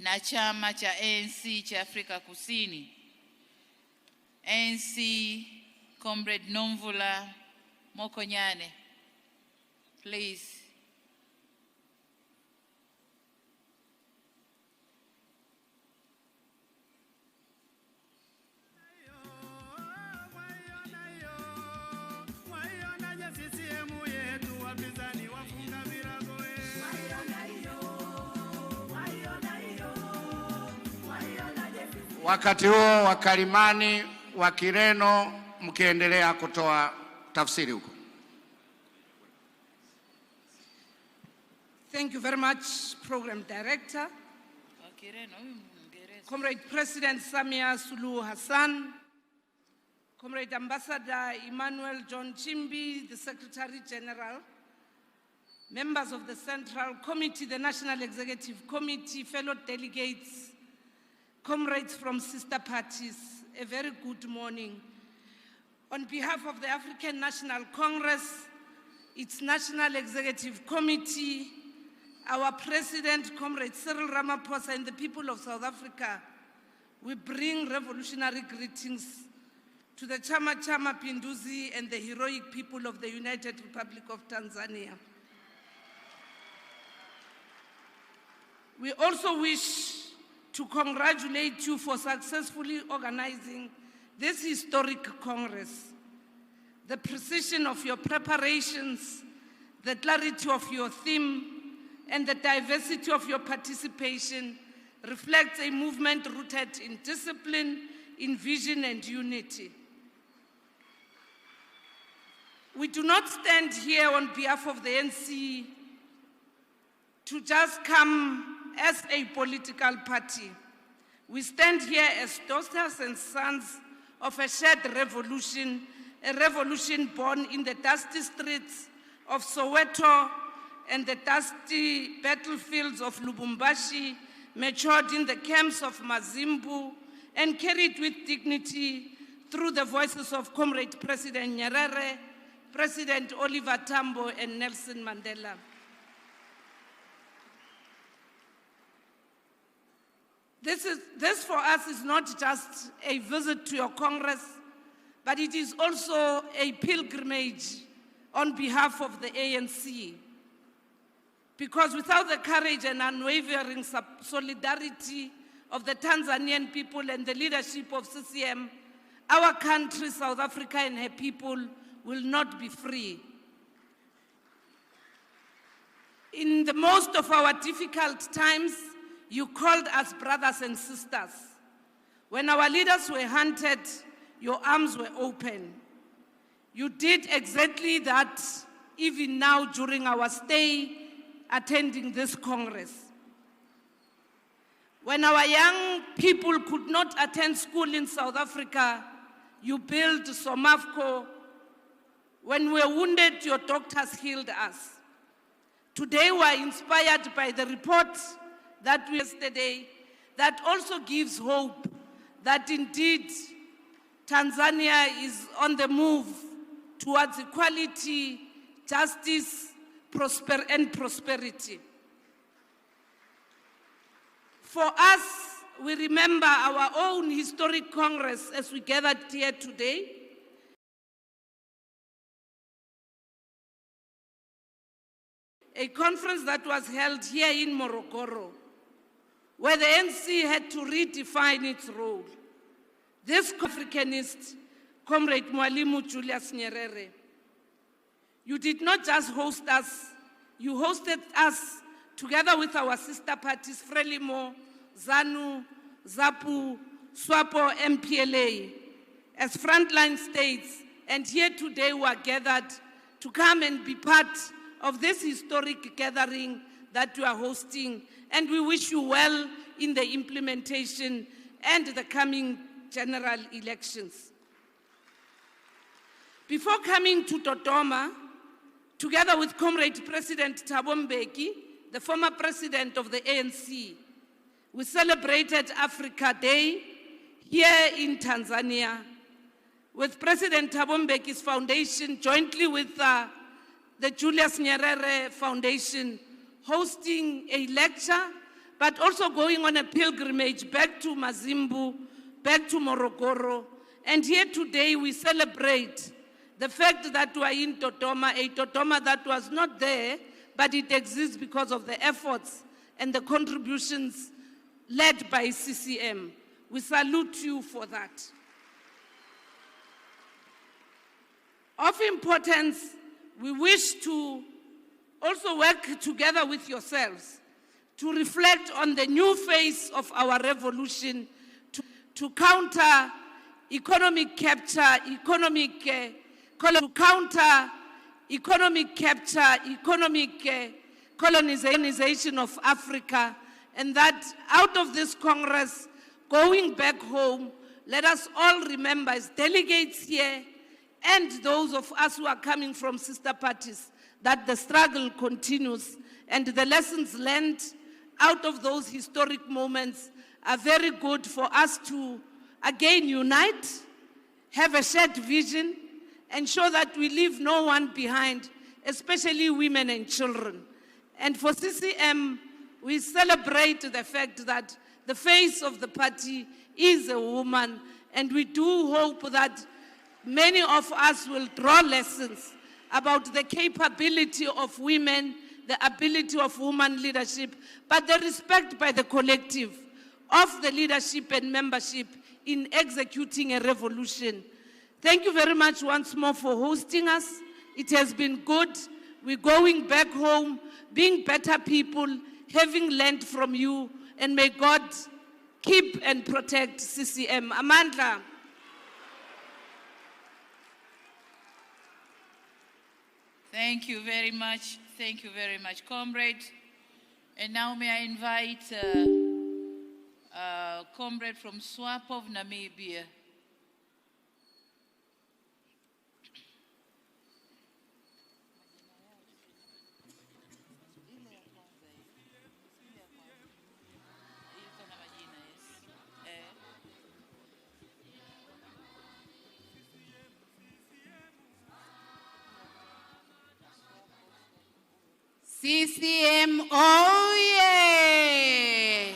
na chama cha ANC cha Afrika Kusini. ANC Comrade Nomvula Mokonyane, please. Wakati huo wakalimani wa Kireno mkiendelea kutoa tafsiri huko. Thank you very much, Program Director. Comrade President Samia Suluhu Hassan, Comrade Ambassador Emmanuel John Chimbi, the Secretary General, members of the Central Committee, the National Executive Committee, fellow delegates, comrades from sister parties, a very good morning. On behalf of the African National Congress, its National Executive Committee, our President, Comrade Cyril Ramaphosa, and the people of South Africa, we bring revolutionary greetings to the Chama, Mapinduzi, and the heroic people of the United Republic of Tanzania. We also wish to congratulate you for successfully organizing this historic Congress. The precision of your preparations, the clarity of your theme, and the diversity of your participation reflects a movement rooted in discipline, in vision, and unity. We do not stand here on behalf of the ANC to just come as a political party. We stand here as daughters and sons of a shared revolution, a revolution born in the dusty streets of Soweto and the dusty battlefields of Lubumbashi, matured in the camps of Mazimbu, and carried with dignity through the voices of Comrade President Nyerere, President Oliver Tambo, and Nelson Mandela. This for us is not just a visit to your Congress, but it is also a pilgrimage on behalf of the ANC. Because without the courage and unwavering solidarity of the Tanzanian people and the leadership of CCM, our country, South Africa, and her people will not be free. In the most of our difficult times, you called us brothers and sisters. When our leaders were hunted, your arms were open. You did exactly that even now during our stay attending this Congress. When our young people could not attend school in South Africa, you built Somafco. When we were wounded, your doctors healed us. Today we are inspired by the report that we yesterday that also gives hope that indeed Tanzania is on the move towards equality, justice, and prosperity. For us, we remember our own historic Congress as we gathered here today. A conference that was held here in Morogoro, where the ANC had to redefine its role. This Africanist, Comrade Mwalimu Julius Nyerere, you did not just host us, you hosted us together with our sister parties, Frelimo, ZANU, ZAPU, SWAPO, MPLA, as frontline states, and here today we are gathered to come and be part of this historic gathering that we are hosting, and we wish you well in the implementation and the coming general elections. Before coming to Dodoma, together with Comrade President Thabo Mbeki, the former president of the ANC, we celebrated Africa Day here in Tanzania with President Thabo Mbeki's foundation, jointly with the Julius Nyerere Foundation, hosting a lecture but also going on a pilgrimage back to Mazimbu, back to Morogoro. And here today we celebrate the fact that we are in Dodoma, a Dodoma that was not there, but it exists because of the efforts and the contributions led by CCM. We salute you for that. Of importance, we wish to also work together with yourselves to reflect on the new phase of our revolution to counter economic capture, economic colonization of Africa, and that out of this Congress, going back home, let us all remember as delegates here and those of us who are coming from sister parties that the struggle continues and the lessons learned out of those historic moments are very good for us to again unite, have a shared vision, ensure that we leave no one behind, especially women and children. And for CCM, we celebrate the fact that the face of the party is a woman, and we do hope that many of us will draw lessons about the capability of women, the ability of woman leadership, but the respect by the collective of the leadership and membership in executing a revolution. Thank you very much once more for hosting us. It has been good. We're going back home, being better people, having learned from you, and may God keep and protect CCM. Amandla. Thank you very much. Thank you very much, comrade. And now may I invite comrade from SWAP of Namibia. CCM, oh yeah!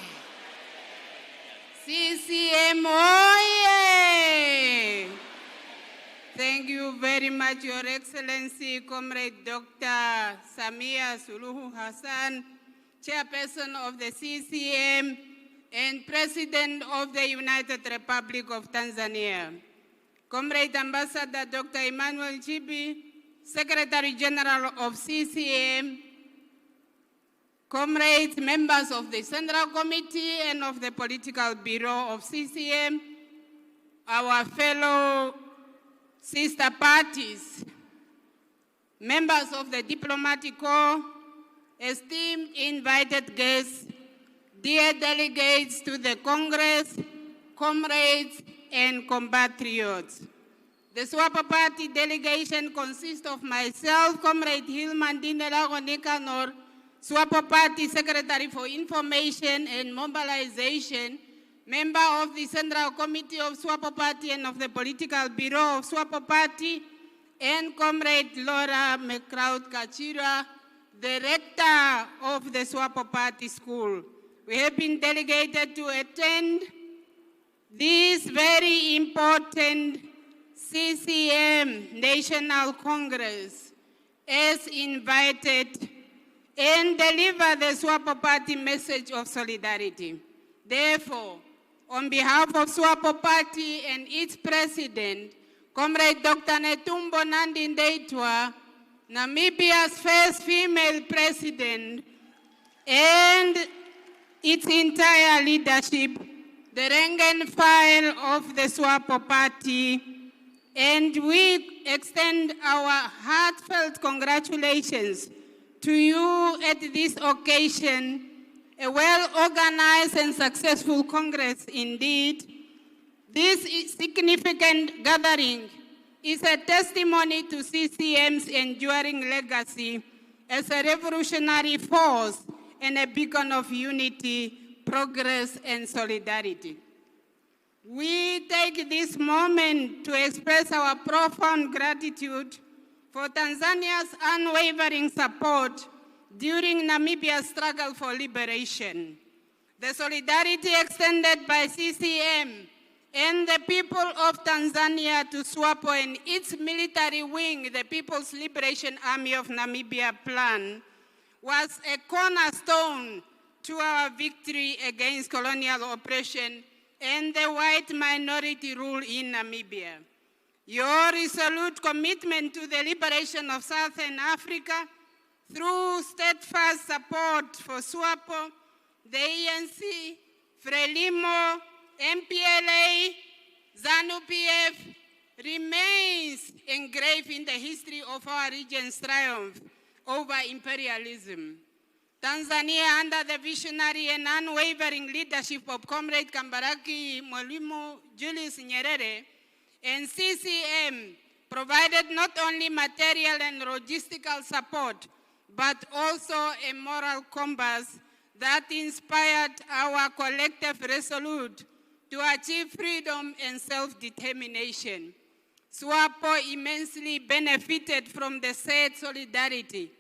CCM, oh yeah! Thank you very much, Your Excellency, Comrade Dr. Samia Suluhu Hassan, Chairperson of the CCM and President of the United Republic of Tanzania. Comrade Ambassador Dr. Emmanuel Chibi, Secretary General of CCM, comrades, members of the Central Committee and of the Political Bureau of CCM, our fellow sister parties, members of the Diplomatic Corps, esteemed invited guests, dear delegates to the Congress, comrades and compatriots. The SWAPO Party delegation consists of myself, Comrade Hilman Dinelago Nicanor, SWAPO Party Secretary for Information and Mobilization, member of the Central Committee of SWAPO Party and of the Political Bureau of SWAPO Party, and Comrade Laura McCroud Kachira, Director of the SWAPO Party School. We have been delegated to attend this very important CCM National Congress as invited and deliver the SWAPO Party message of solidarity. Therefore, on behalf of SWAPO Party and its president, Comrade Dr. Netumbo Nandi-Ndaitwah, Namibia's first female president, and its entire leadership, the rank and file of the SWAPO Party, and we extend our heartfelt congratulations to you at this occasion, a well-organized and successful Congress indeed. This significant gathering is a testimony to CCM's enduring legacy as a revolutionary force and a beacon of unity, progress, and solidarity. We take this moment to express our profound gratitude for Tanzania's unwavering support during Namibia's struggle for liberation. The solidarity extended by CCM and the people of Tanzania to SWAPO and its military wing, the People's Liberation Army of Namibia plan, was a cornerstone to our victory against colonial oppression and the white minority rule in Namibia. Your resolute commitment to the liberation of Southern Africa through steadfast support for SWAPO, the ANC, Frelimo, MPLA, ZANU-PF remains engraved in the history of our region's triumph over imperialism. Tanzania, under the visionary and unwavering leadership of Comrade Kambarage Mwalimu Julius Nyerere, and CCM provided not only material and logistical support, but also a moral compass that inspired our collective resolute to achieve freedom and self-determination. SWAPO immensely benefited from the said solidarity.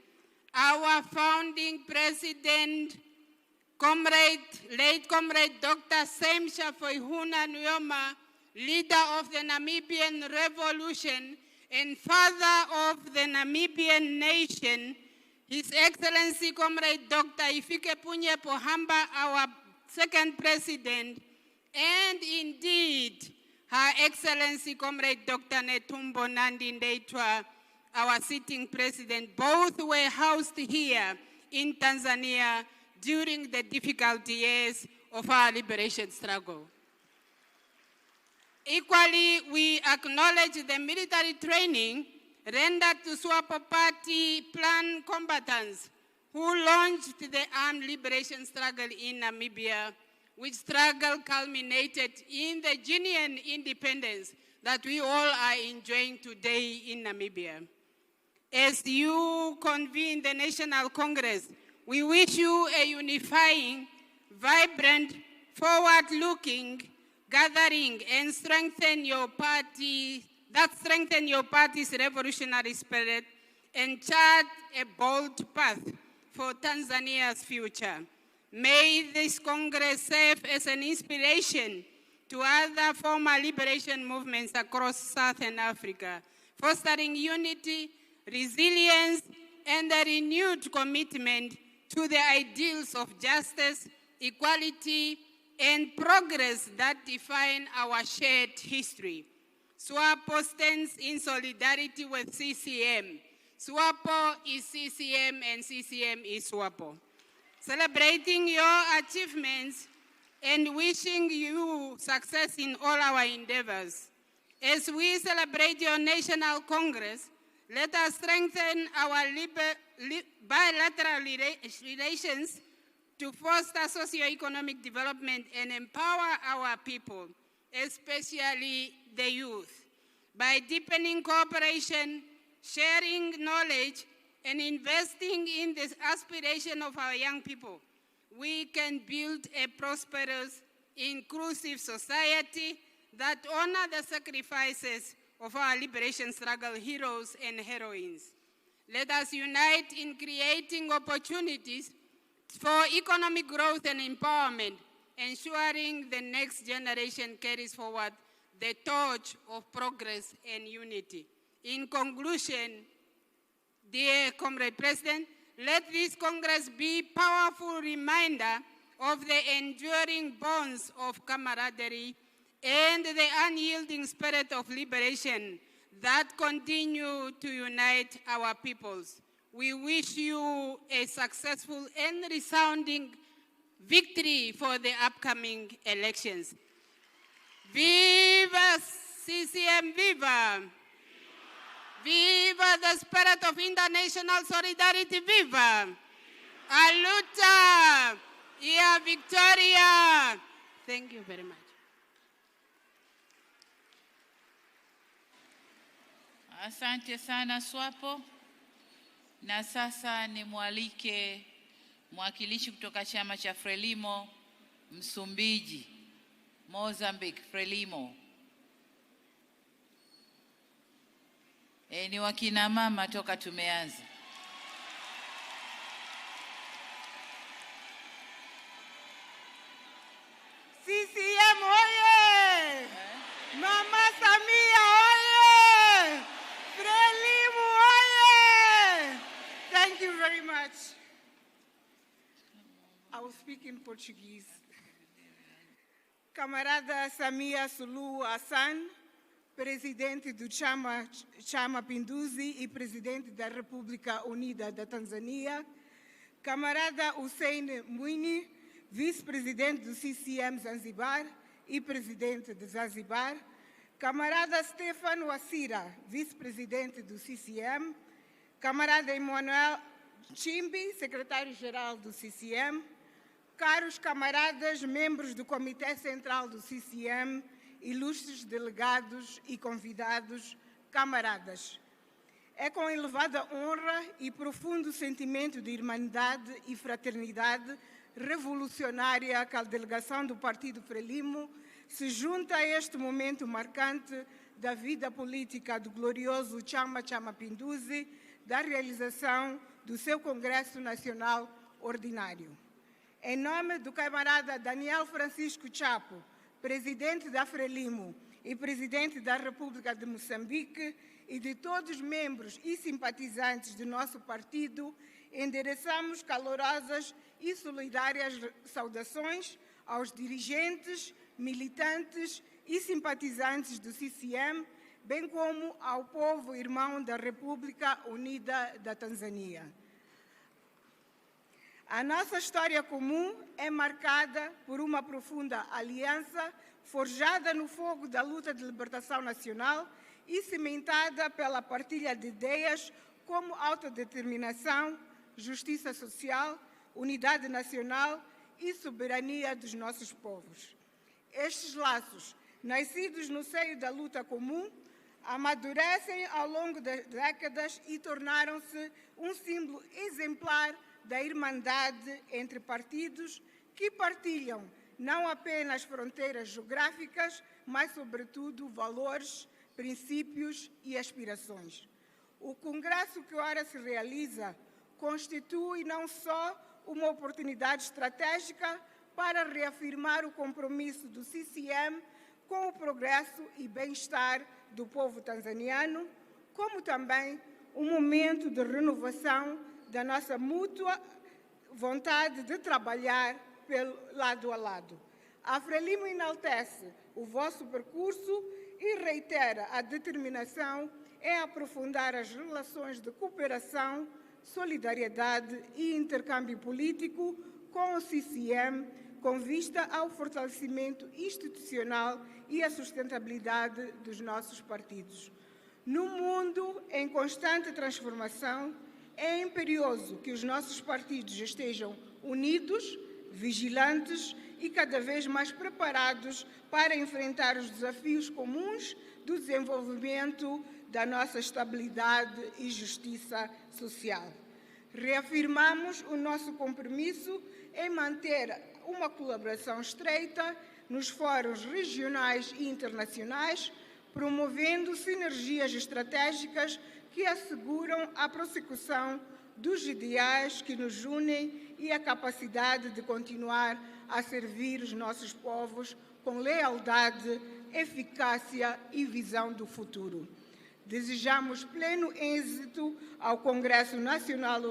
Our founding president, late Comrade Dr. Semsha Foihuna Nujoma, leader of the Namibian Revolution and father of the Namibian nation, His Excellency Comrade Dr. Hifikepunye Pohamba, our second president, and indeed, Her Excellency Comrade Dr. Netumbo Nandi Ndaitwah, our sitting president, both were housed here in Tanzania during the difficult years of our liberation struggle. Equally, we acknowledge the military training rendered to SWAPO party plan combatants who launched the armed liberation struggle in Namibia, which struggle culminated in the genuine independence that we all are enjoying today in Namibia. As you convene the National Congress, we wish you a unifying, vibrant, forward-looking gathering and strengthen your party's revolutionary spirit and chart a bold path for Tanzania's future. May this Congress serve as an inspiration to other former liberation movements across Southern Africa, fostering unity, resilience, and a renewed commitment to the ideals of justice, equality, and progress that define our shared history. SWAPO stands in solidarity with CCM. SWAPO is CCM and CCM is SWAPO. Celebrating your achievements and wishing you success in all our endeavors. As we celebrate your National Congress, let us strengthen our bilateral relations to foster socio-economic development and empower our people, especially the youth. By deepening cooperation, sharing knowledge, and investing in the aspiration of our young people, we can build a prosperous, inclusive society that honors the sacrifices of our liberation struggle heroes and heroines. Let us unite in creating opportunities for economic growth and empowerment, ensuring the next generation carries forward the torch of progress and unity. In conclusion, dear Comrade President, let this Congress be a powerful reminder of the enduring bonds of camaraderie and the unyielding spirit of liberation that continue to unite our peoples. We wish you a successful and resounding victory for the upcoming elections. Viva CCM, viva! Viva the spirit of international solidarity, viva! A luta y a victoria! Thank you very much. Asante sana SWAPO. Na sasa nimwalike mwakilishi kutoka chama cha Frelimo Msumbiji, Mozambique, Frelimo. Ni wakina mama toka tumeanza. CCM oye! Mama Samia oye! Frelimo oye! Thank you very much. I will speak in Portuguese. Camarada Samia Suluhu Hassan, presidente do Chama Mapinduzi e presidente da República Unida da Tanzania. Camarada Hussein Mwinyi, vice-presidente do CCM Zanzibar e presidente de Zanzibar. Camarada Stefano Wasira, vice-presidente do CCM. Camarada Emmanuel Chimbi, secretário-geral do CCM. Caros camaradas, membros do Comitê Central do CCM, ilustres delegados e convidados, camaradas. É com elevada honra e profundo sentimento de irmandade e fraternidade revolucionária que a delegação do Partido Frelimo se junta a este momento marcante da vida política do glorioso Chama Mapinduzi, da realização do seu Congresso Nacional Ordinário. Em nome do camarada Daniel Francisco Chapo, presidente da Frelimo e presidente da República de Moçambique, e de todos os membros e simpatizantes do nosso partido, endereçamos calorosas e solidárias saudações aos dirigentes, militantes e simpatizantes do CCM, bem como ao povo irmão da República Unida da Tanzania. A nossa história comum é marcada por uma profunda aliança forjada no fogo da luta de libertação nacional e cimentada pela partilha de ideias como autodeterminação, justiça social, unidade nacional e soberania dos nossos povos. Estes laços, nascidos no seio da luta comum, amadurecem ao longo das décadas e tornaram-se um símbolo exemplar da irmandade entre partidos que partilham não apenas fronteiras geográficas, mas, sobretudo, valores, princípios e aspirações. O congresso que ora se realiza constitui não só uma oportunidade estratégica para reafirmar o compromisso do CCM com o progresso e bem-estar do povo tanzaniano, como também um momento de renovação da nossa mútua vontade de trabalhar lado a lado. A Frelimo enaltece o vosso percurso e reitera a determinação em aprofundar as relações de cooperação, solidariedade e intercâmbio político com o CCM, com vista ao fortalecimento institucional e à sustentabilidade dos nossos partidos. No mundo em constante transformação, é imperioso que os nossos partidos estejam unidos, vigilantes e cada vez mais preparados para enfrentar os desafios comuns do desenvolvimento da nossa estabilidade e justiça social. Reafirmamos o nosso compromisso em manter uma colaboração estreita nos fóruns regionais e internacionais, promovendo sinergias estratégicas que asseguram a prossecução dos ideais que nos unem e a capacidade de continuar a servir os nossos povos com lealdade, eficácia e visão do futuro. Desejamos pleno êxito ao Congresso Nacional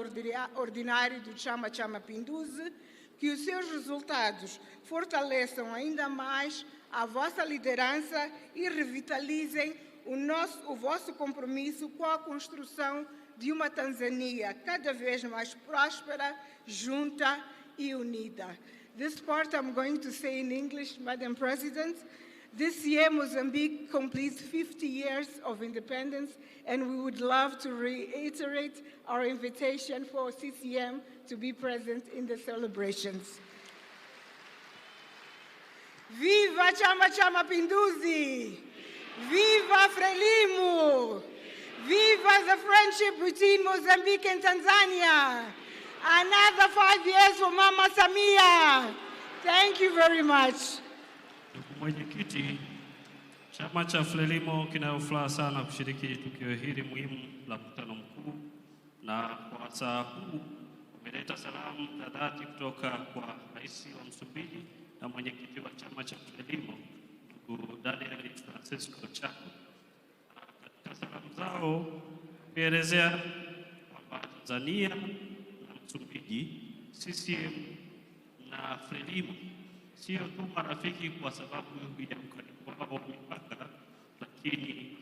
Ordinário do Chama Mapinduzi, que os seus resultados fortaleçam ainda mais a vossa liderança e revitalizem o vosso compromisso com a construção de uma Tanzânia cada vez mais próspera, junta e unida. This part I'm going to say in English, Madam President. This year, Mozambique completes 50 years of independence, and we would love to reiterate our invitation for CCM to be present in the celebrations. Viva Chama Mapinduzi! Viva Frelimo! Viva the friendship between Mozambique and Tanzania! Another 5 years for Mama Samia! Thank you very much. Mwenyekiti, chama cha Frelimo kinayo furaha sana kushiriki tukio hili muhimu la mkutano mkuu, na kwa wasaa huu umeleta salamu za dhati kutoka kwa Rais wa Msumbiji na mwenyekiti wa chama cha Frelimo ndugu Daniel Francisco Chama. Katika salamu zao kuelezea kwamba Tanzania na Msumbiji, CCM na Frelimo sio tu marafiki kwa sababu ya ukaribu wao wa mipaka, lakini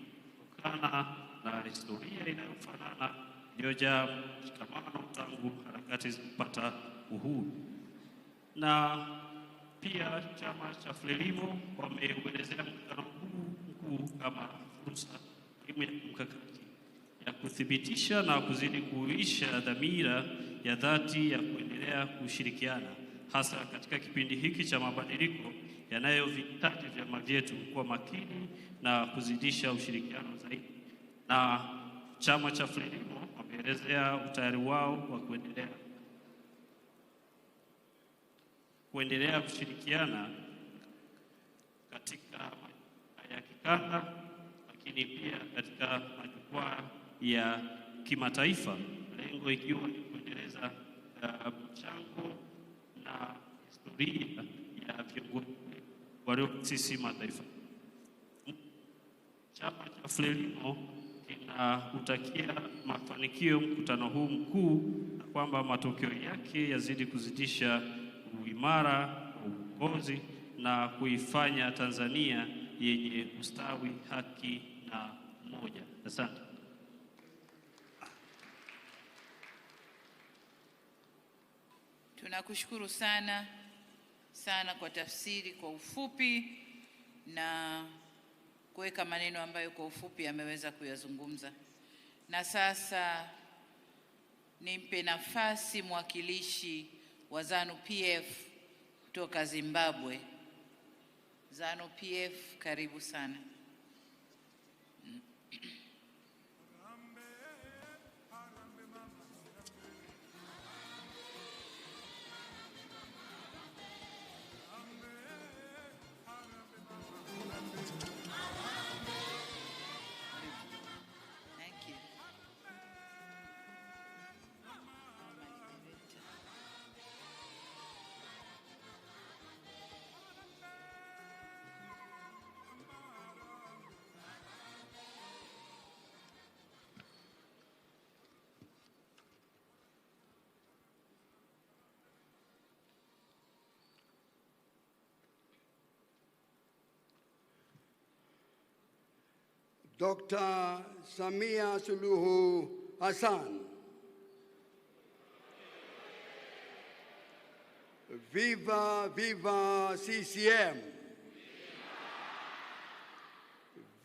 kutokana na historia inayofanana iliyojaa mshikamano tangu harakati zilipata uhuru. Na pia chama cha Frelimo wameuelezea mkutano huu mkuu kama fursa muhimu ya mkakati ya kuthibitisha na kuzidi kuisha dhamira ya dhati ya kuendelea kushirikiana, hasa katika kipindi hiki cha mabadiliko yanayovihitaji vyama vyetu kuwa makini na kuzidisha ushirikiano zaidi. Na chama cha Frelimo wameelezea utayari wao wa kuendelea kushirikiana katika majukwaa ya kikanda, lakini pia katika majukwaa ya kimataifa, lengo ikiwa ni kuendeleza mchango na historia ya viongozi walioasisi mataifa. Chama cha Frelimo kinautakia mafanikio mkutano huu mkuu, na kwamba matokeo yake yazidi kuzidisha uimara wa uongozi na kuifanya Tanzania yenye ustawi, haki na umoja. Asante. Tunakushukuru sana kwa tafsiri kwa ufupi na kuweka maneno ambayo kwa ufupi ameweza kuyazungumza. Na sasa nimpe nafasi mwakilishi wa ZANU-PF kutoka Zimbabwe. ZANU-PF, karibu sana. Dr. Samia Suluhu Hassan. Viva, viva CCM.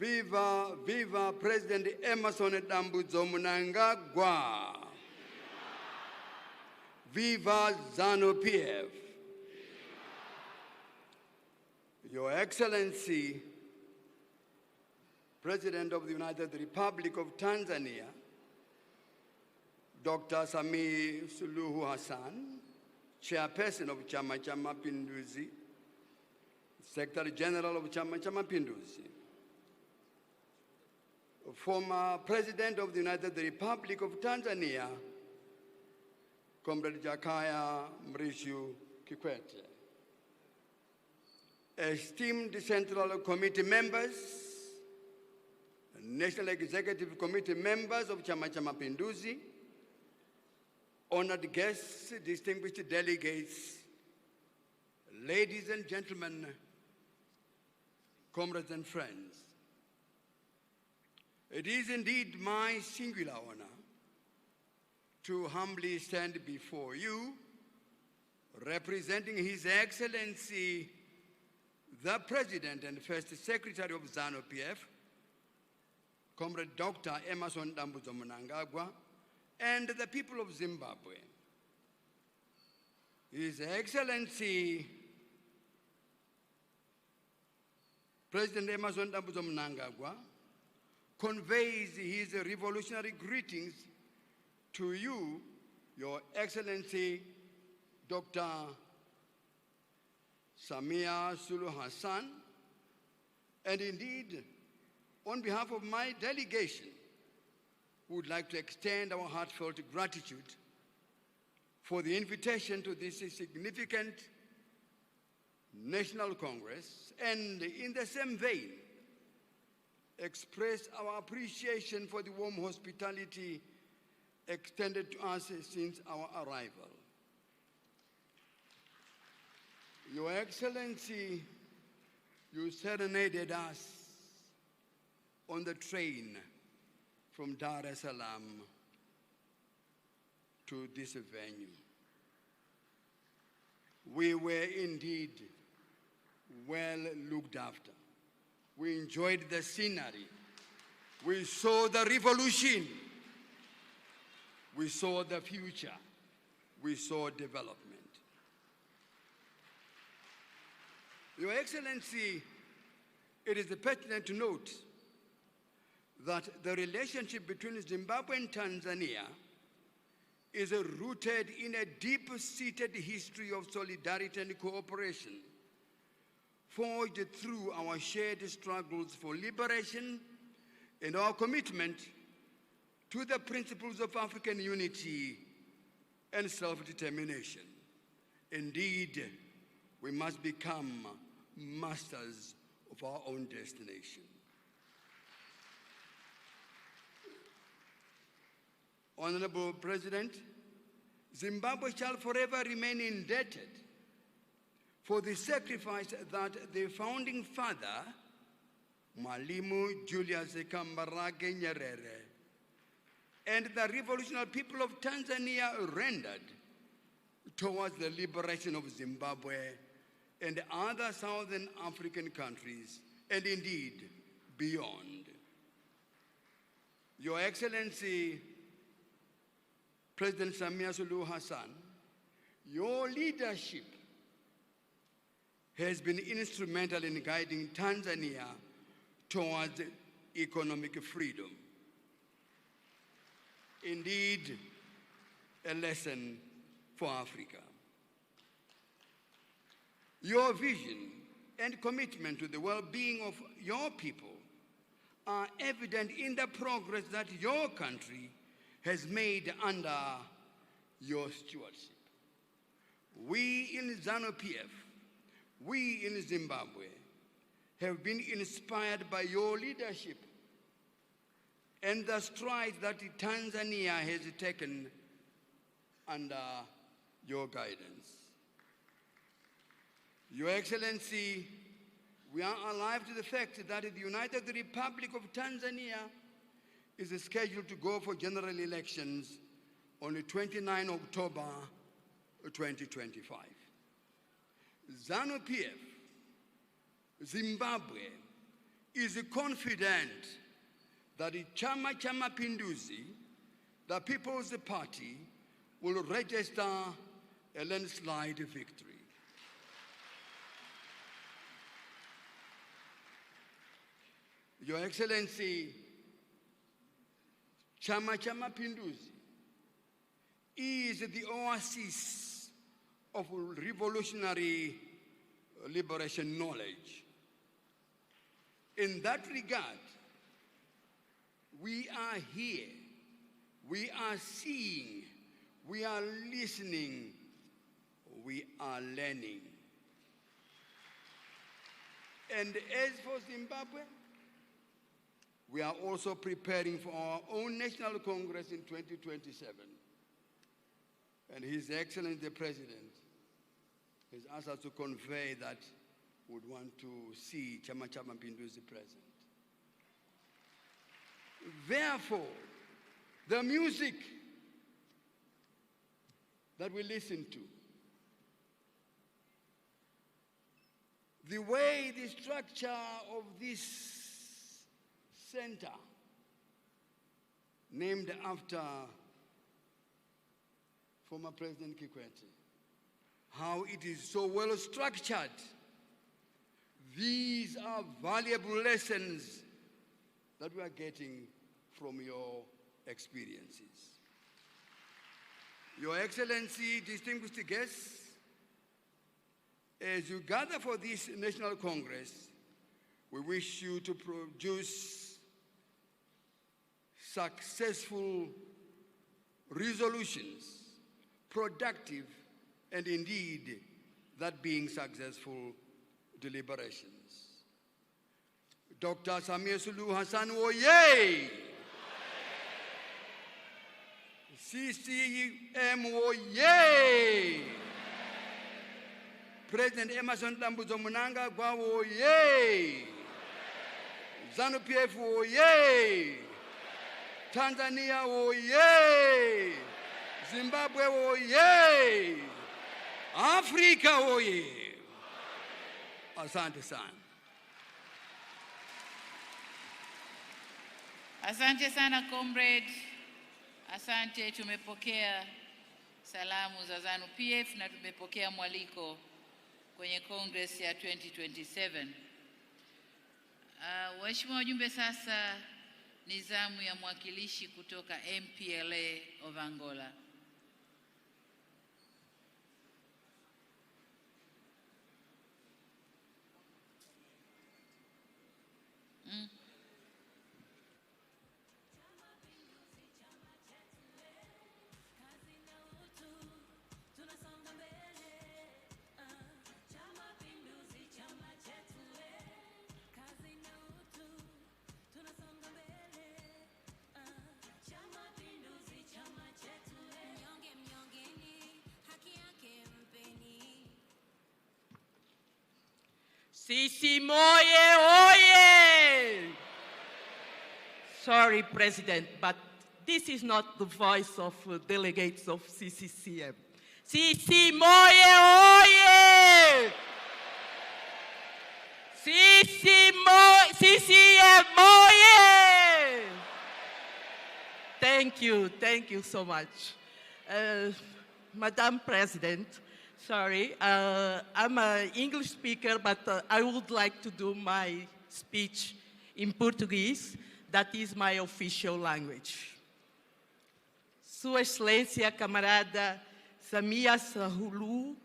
Viva, viva President Emmerson Mnangagwa. Viva ZANU-PF. Your Excellency, President of the United Republic of Tanzania, Dr. Samia Suluhu Hassan, Chairperson of Chama cha Mapinduzi, Secretary General of Chama cha Mapinduzi, former President of the United Republic of Tanzania, Comrade Jakaya Kikwete, esteemed Central Committee members, National Executive Committee members of Chama cha Mapinduzi, honored guests, distinguished delegates, ladies and gentlemen, comrades and friends. It is indeed my singular honor to humbly stand before you, representing His Excellency, the President and First Secretary of ZANU-PF, Comrade Dr. Emmerson Mnangagwa, and the people of Zimbabwe. His Excellency, President Emmerson Mnangagwa, conveys his revolutionary greetings to you, Your Excellency, Dr. Samia Suluhu Hassan, and indeed, on behalf of my delegation, we would like to extend our heartfelt gratitude for the invitation to this significant National Congress, and in the same vein, express our appreciation for the warm hospitality extended to us since our arrival. Your Excellency, you serenaded us on the train from Dar es Salaam to this venue. We were indeed well looked after. We enjoyed the scenery. We saw the revolution. We saw the future. We saw development. Your Excellency, it is pertinent to note that the relationship between Zimbabwe and Tanzania is rooted in a deep-seated history of solidarity and cooperation, forged through our shared struggles for liberation and our commitment to the principles of African unity and self-determination. Indeed, we must become masters of our own destination. Honorable President, Zimbabwe shall forever remain indebted for the sacrifice that the founding father, Mwalimu Julius Kambarage Nyerere, and the revolutionary people of Tanzania rendered towards the liberation of Zimbabwe and other Southern African countries, and indeed beyond. Your Excellency, President Samia Suluhu Hassan, your leadership has been instrumental in guiding Tanzania towards economic freedom. Indeed, a lesson for Africa. Your vision and commitment to the well-being of your people are evident in the progress that your country has made under your stewardship. We in ZANU-PF, we in Zimbabwe, have been inspired by your leadership and the strides that Tanzania has taken under your guidance. Your Excellency, we are alive to the fact that the United Republic of Tanzania is scheduled to go for general elections on the 29 October 2025. ZANU-PF, Zimbabwe, is confident that the Chama Mapinduzi, the People's Party, will register a landslide victory. Your Excellency, Chama Mapinduzi is the oasis of revolutionary liberation knowledge. In that regard, we are here, we are seeing, we are listening, we are learning. And as for Zimbabwe, we are also preparing for our own National Congress in 2027. And His Excellency the President has asked us to convey that we would want to see Chama Mapinduzi present. Therefore, the music that we listen to, the way the structure of this center, named after former President Kikwete, how it is so well structured. These are valuable lessons that we are getting from your experiences. Your Excellency, distinguished guests, as you gather for this National Congress, we wish you to produce successful resolutions, productive, and indeed, that being successful, deliberations. Dr. Samia Suluhu Hassan, oye! CCM, oye! President Emerson Dambuzo Mnangagwa, oye! ZANU-PF, oye! Tanzania, oye! Zimbabwe, oye! Afrika, oye! Asante sana. Asante sana comrade. Asante, tumepokea salamu za ZANU-PF na tumepokea mwaliko kwenye Congress ya 2027. Waheshimiwa wajumbe, sasa ni zamu ya mwakilishi kutoka MPLA of Angola. CCM, oye, oye! Sorry, President, but this is not the voice of delegates of CCM. CCM, oye, oye! CCM, oye! Thank you so much. Madam President, sorry, I'm an English speaker, but I would like to do my speech in Portuguese. That is my official language. Sua Excelência, camarada Samia Suluhu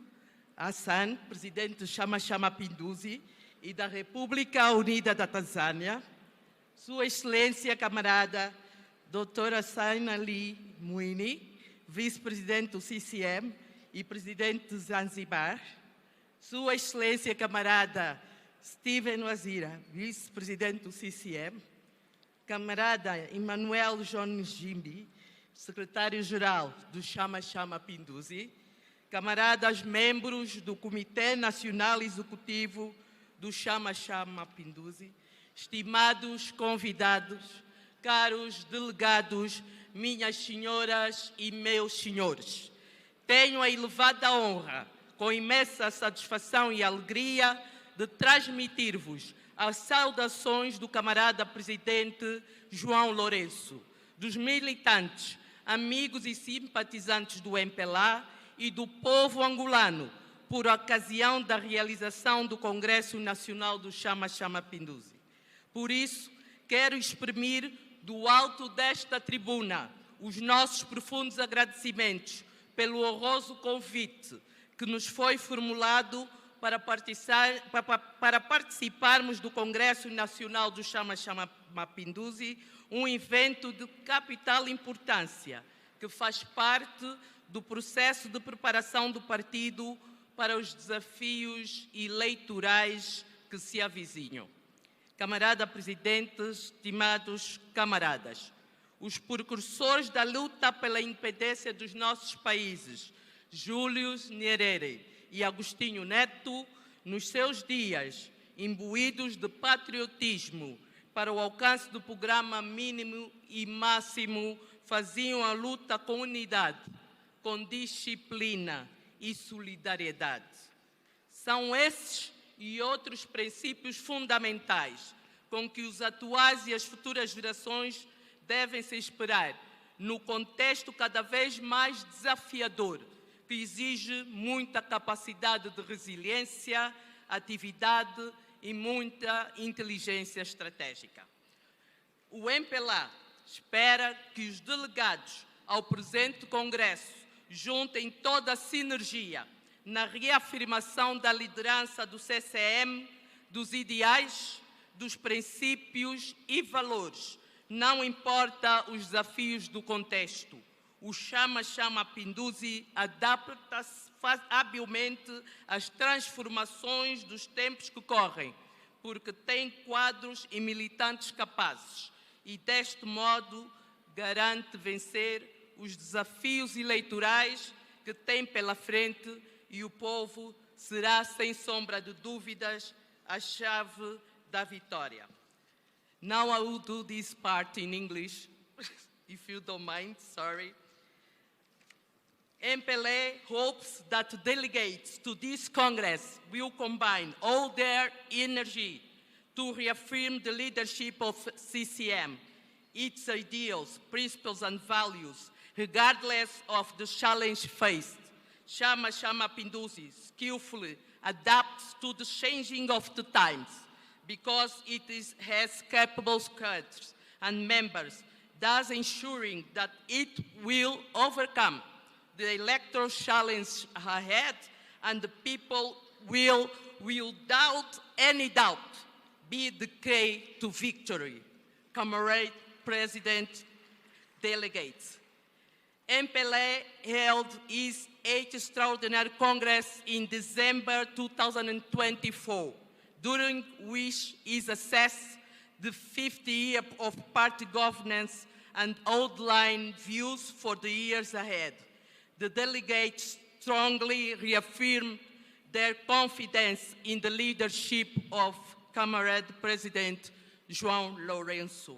Hassan, presidente do Chama Mapinduzi e da República Unida da Tanzânia. Sua Excelência, camarada doutora Saina Lee Mwini, vice-presidente do CCM e presidente de Zanzibar. Sua Excelência, camarada Steven Wazira, vice-presidente do CCM. Camarada Emmanuel John Jimbi, secretário-geral do Chama Mapinduzi. Camaradas membros do Comitê Nacional Executivo do Chama Mapinduzi. Estimados convidados, caros delegados, minhas senhoras e meus senhores. Tenho a elevada honra, com imensa satisfação e alegria, de transmitir-vos as saudações do camarada presidente João Lourenço, dos militantes, amigos e simpatizantes do MPLA e do povo angolano, por ocasião da realização do Congresso Nacional do Chama Mapinduzi. Por isso, quero exprimir do alto desta tribuna os nossos profundos agradecimentos pelo honroso convite que nos foi formulado para participarmos do Congresso Nacional do Chama Mapinduzi, um evento de capital importância, que faz parte do processo de preparação do partido para os desafios eleitorais que se avizinham. Camarada Presidente, estimados camaradas, os precursores da luta pela independência dos nossos países, Júlio Nyerere e Agostinho Neto, nos seus dias, imbuídos de patriotismo para o alcance do programa mínimo e máximo, faziam a luta com unidade, com disciplina e solidariedade. São esses e outros princípios fundamentais com que os atuais e as futuras gerações devem se inspirar no contexto cada vez mais desafiador, que exige muita capacidade de resiliência, atividade e muita inteligência estratégica. O MPLA espera que os delegados ao presente Congresso juntem toda a sinergia na reafirmação da liderança do CCM, dos ideais, dos princípios e valores. Não importa os desafios do contexto. O Chama Mapinduzi adapta-se faz habilmente as transformações dos tempos que correm, porque tem quadros e militantes capazes e, deste modo, garante vencer os desafios eleitorais que tem pela frente e o povo será, sem sombra de dúvidas, a chave da vitória. Now I will do this part in English, if you don't mind, sorry. MPLA hopes that delegates to this Congress will combine all their energy to reaffirm the leadership of CCM, its ideals, principles and values, regardless of the challenge faced. Chama Mapinduzi skillfully adapts to the changing of the times because it has capable cadres and members, thus ensuring that it will overcome the electoral challenge ahead, and the people will without any doubt be the key to victory. Comrade President, delegates. MPLA held its 8th Extraordinary Congress in December 2024, during which is assessed the 50th year of party governance and outline views for the years ahead. The delegates strongly reaffirmed their confidence in the leadership of Comrade President João Lourenço.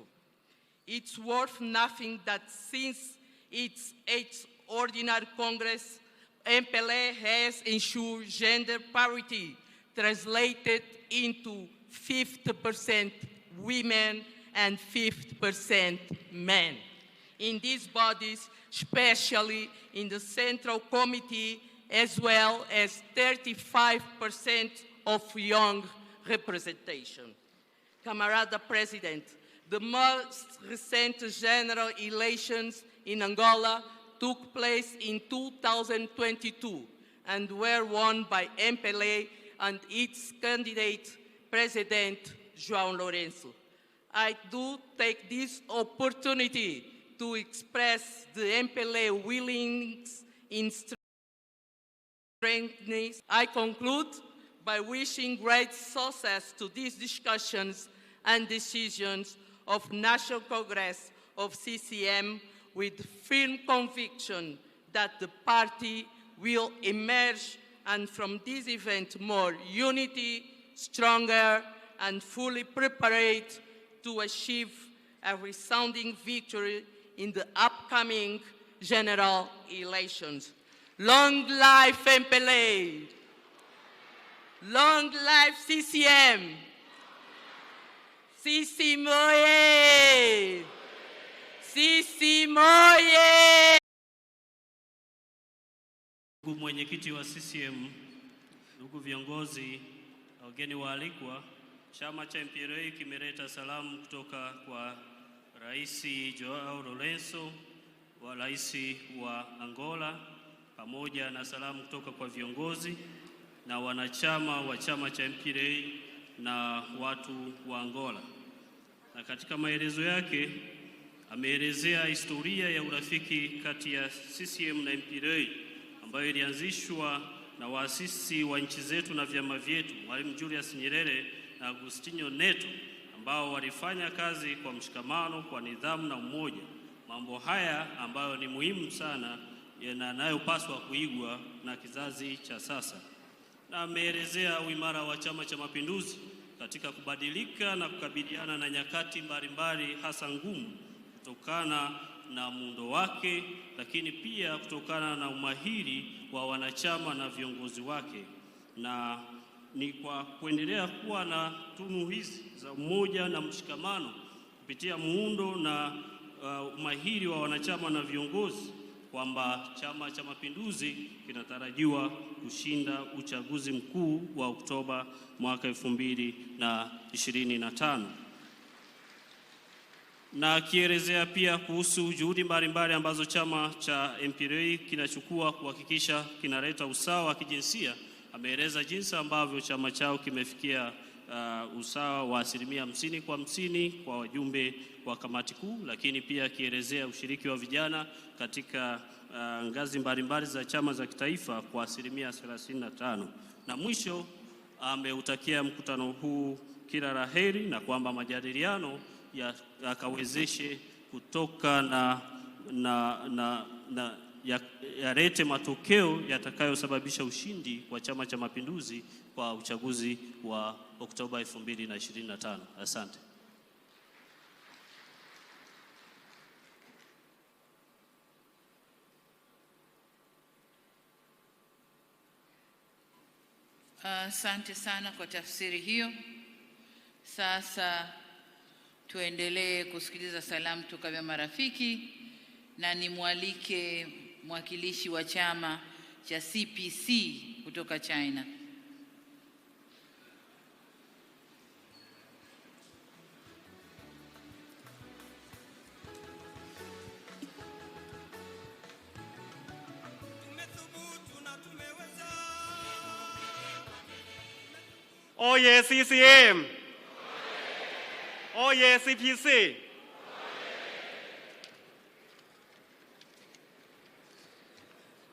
It's worth nothing that since its 8th Ordinary Congress, MPLA has ensured gender parity, translated into 50% women and 50% men. In these bodies, especially in the Central Committee, as well as 35% of young representation. Camarada President, the most recent general elections in Angola took place in 2022 and were won by MPLA and its candidate, President João Lourenço. I do take this opportunity to express the MPLA willingness in strengthening. I conclude by wishing great success to these discussions and decisions of National Congress of CCM, with firm conviction that the party will emerge, and from this event more unity, stronger and fully prepared to achieve a resounding victory in the upcoming general elections. Long life MPLA! Long life CCM! Sisi moye! Sisi moye! Ndugu mwenyekiti wa CCM, ndugu viongozi, wageni waalikwa, chama cha MPLA kimeleta salamu kutoka kwa Rais João Lourenço, wa Rais wa Angola, pamoja na salamu kutoka kwa viongozi na wanachama wa chama cha MPLA na watu wa Angola. Na katika maelezo yake ameelezea historia ya urafiki kati ya CCM na MPLA ambayo ilianzishwa na waasisi wa nchi zetu na vyama vyetu, Mwalimu Julius Nyerere na Agostinho Neto, ambao walifanya kazi kwa mshikamano, kwa nidhamu na umoja. Mambo haya ambayo ni muhimu sana yanayopaswa kuigwa na kizazi cha sasa. Na ameelezea uimara wa Chama cha Mapinduzi katika kubadilika na kukabiliana na nyakati mbalimbali hasa ngumu, kutokana na muundo wake, lakini pia kutokana na umahiri wa wanachama na viongozi wake. Na ni kwa kuendelea kuwa na tunu hizi za umoja na mshikamano kupitia muundo na umahiri wa wanachama na viongozi kwamba Chama cha Mapinduzi kinatarajiwa kushinda uchaguzi mkuu wa Oktoba mwaka 2025. Na akielezea pia kuhusu juhudi mbalimbali ambazo chama cha MPLA kinachukua kuhakikisha kinaleta usawa wa kijinsia, ameeleza jinsi ambavyo chama chao kimefikia usawa wa 50% kwa 50% kwa wajumbe wa kamati kuu, lakini pia akielezea ushiriki wa vijana katika ngazi mbalimbali za chama za kitaifa kwa 35%. Na mwisho ameutakia mkutano huu kila la heri na kwamba majadiliano yakawezeshe kutoka yalete matokeo yatakayosababisha ushindi wa Chama cha Mapinduzi kwa uchaguzi wa Oktoba 2025. Asante. Asante sana kwa tafsiri hiyo. Sasa tuendelee kusikiliza salamu toka vya marafiki na nimwalike mwakilishi wa chama cha CPC kutoka China. Oye CCM! Oye CPC!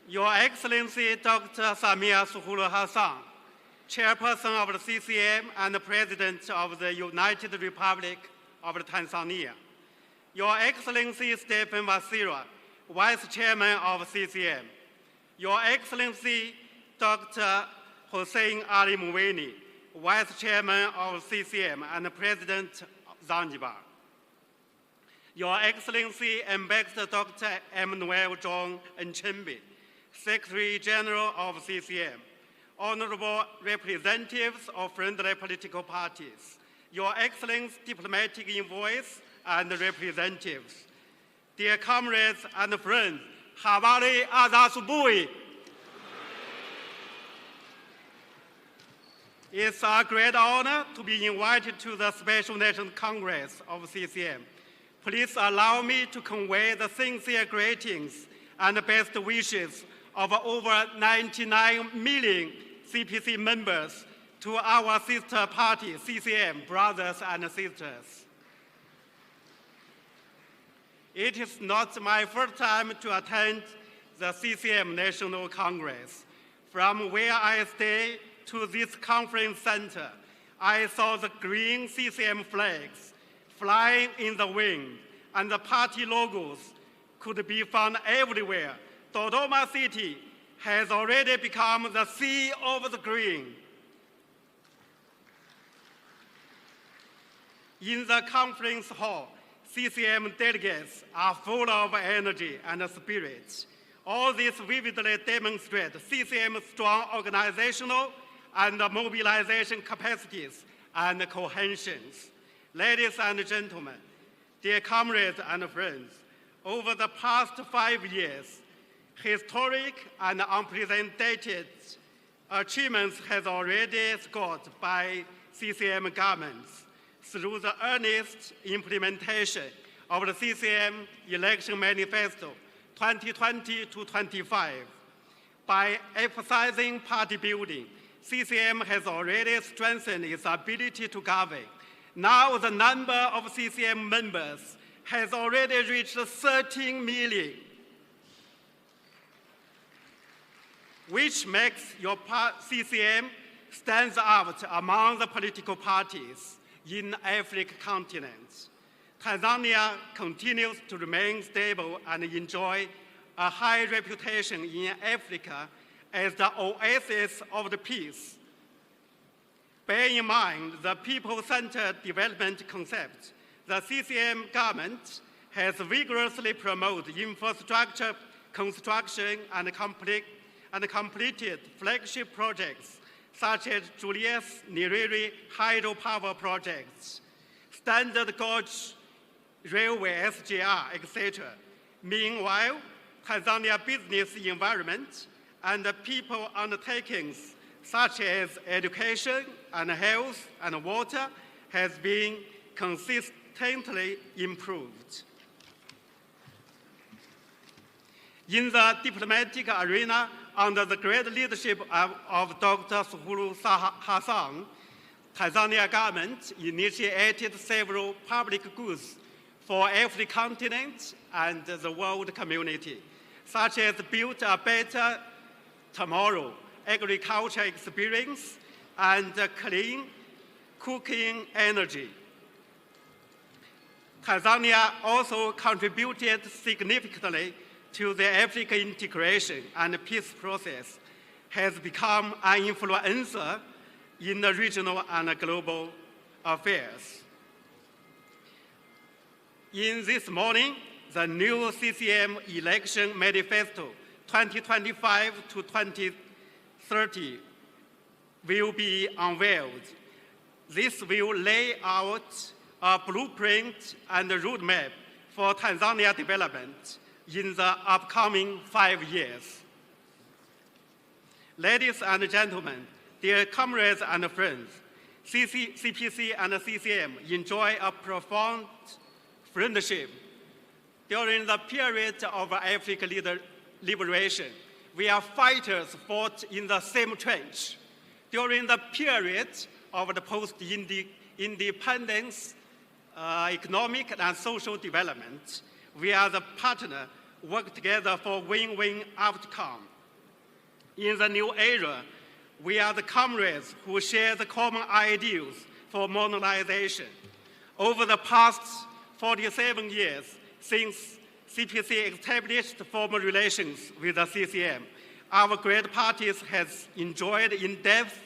Your Excellency Dr. Samia Suluhu Hassan, Chairperson of the CCM and President of the United Republic of Tanzania. Your Excellency Stephen Wasira, Vice Chairman of CCM. Your Excellency Dr. Hussein Ali Mwinyi, Vice Chairman of CCM and President of Zanzibar. Your Excellency Ambassador Dr. Emmanuel John Nchimbi, Secretary General of CCM, honorable representatives of friendly political parties, Your Excellency diplomatic envoys and representatives, dear comrades and friends, habari za asubuhi. It's a great honor to be invited to the Special National Congress of CCM. Please allow me to convey the sincere greetings and best wishes of over 99 million CPC members to our sister party, CCM, brothers and sisters. It is not my first time to attend the CCM National Congress. From where I stay to this conference center, I saw the green CCM flags flying in the wind, and the party logos could be found everywhere. Dodoma city has already become the sea of the green. In the conference hall, CCM delegates are full of energy and spirit. All this vividly demonstrates CCM's strong organizational and mobilization capacities and cohesions. Ladies and gentlemen, dear comrades and friends, over the past 5 years, historic and unprecedented achievements have already scored by CCM governments through the earnest implementation of the CCM Election Manifesto 2020 to 25. By emphasizing party building, CCM has already strengthened its ability to govern. Now the number of CCM members has already reached 13 million, which makes your CCM stands out among the political parties in the African continent. Tanzania continues to remain stable and enjoy a high reputation in Africa as the oasis of the peace. Bear in mind the people-centered development concept. The CCM government has vigorously promoted infrastructure construction and completed flagship projects such as Julius Nyerere hydropower projects, Standard Gauge Railway SGR, etc. Meanwhile, Tanzania business environment and people undertakings such as education and health and water has been consistently improved. In the diplomatic arena, under the great leadership of Dr. Suluhu Hassan, Tanzania government initiated several public goods for every continent and the world community, such as Build a Better Tomorrow, agriculture experience, and clean cooking energy. Tanzania also contributed significantly to the African integration and peace process, has become an influencer in the regional and global affairs. In this morning, the new CCM election manifesto 2025 to 2030 will be unveiled. This will lay out a blueprint and a roadmap for Tanzania development in the upcoming 5 years. Ladies and gentlemen, dear comrades and friends, CPC and CCM enjoy a profound friendship. During the period of African liberation, we are fighters fought in the same trench. During the period of the post-independence economic and social development, we are the partner work together for win-win outcome. In the new era, we are the comrades who share the common ideals for modernization. Over the past 47 years since CPC established formal relations with the CCM, our great parties has enjoyed in-depth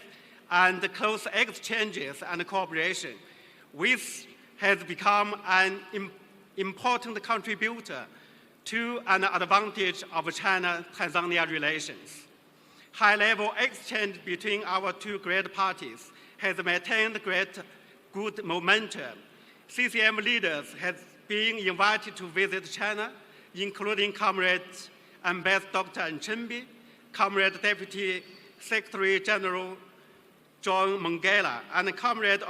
and close exchanges and cooperation, which has become an important contributor to an advantage of China-Tanzania relations. High-level exchange between our two great parties has maintained good momentum. CCM leaders have been invited to visit China, including Comrade Ambassador Dr. Nchimbi, Comrade Deputy Secretary General John Mongela, and Comrade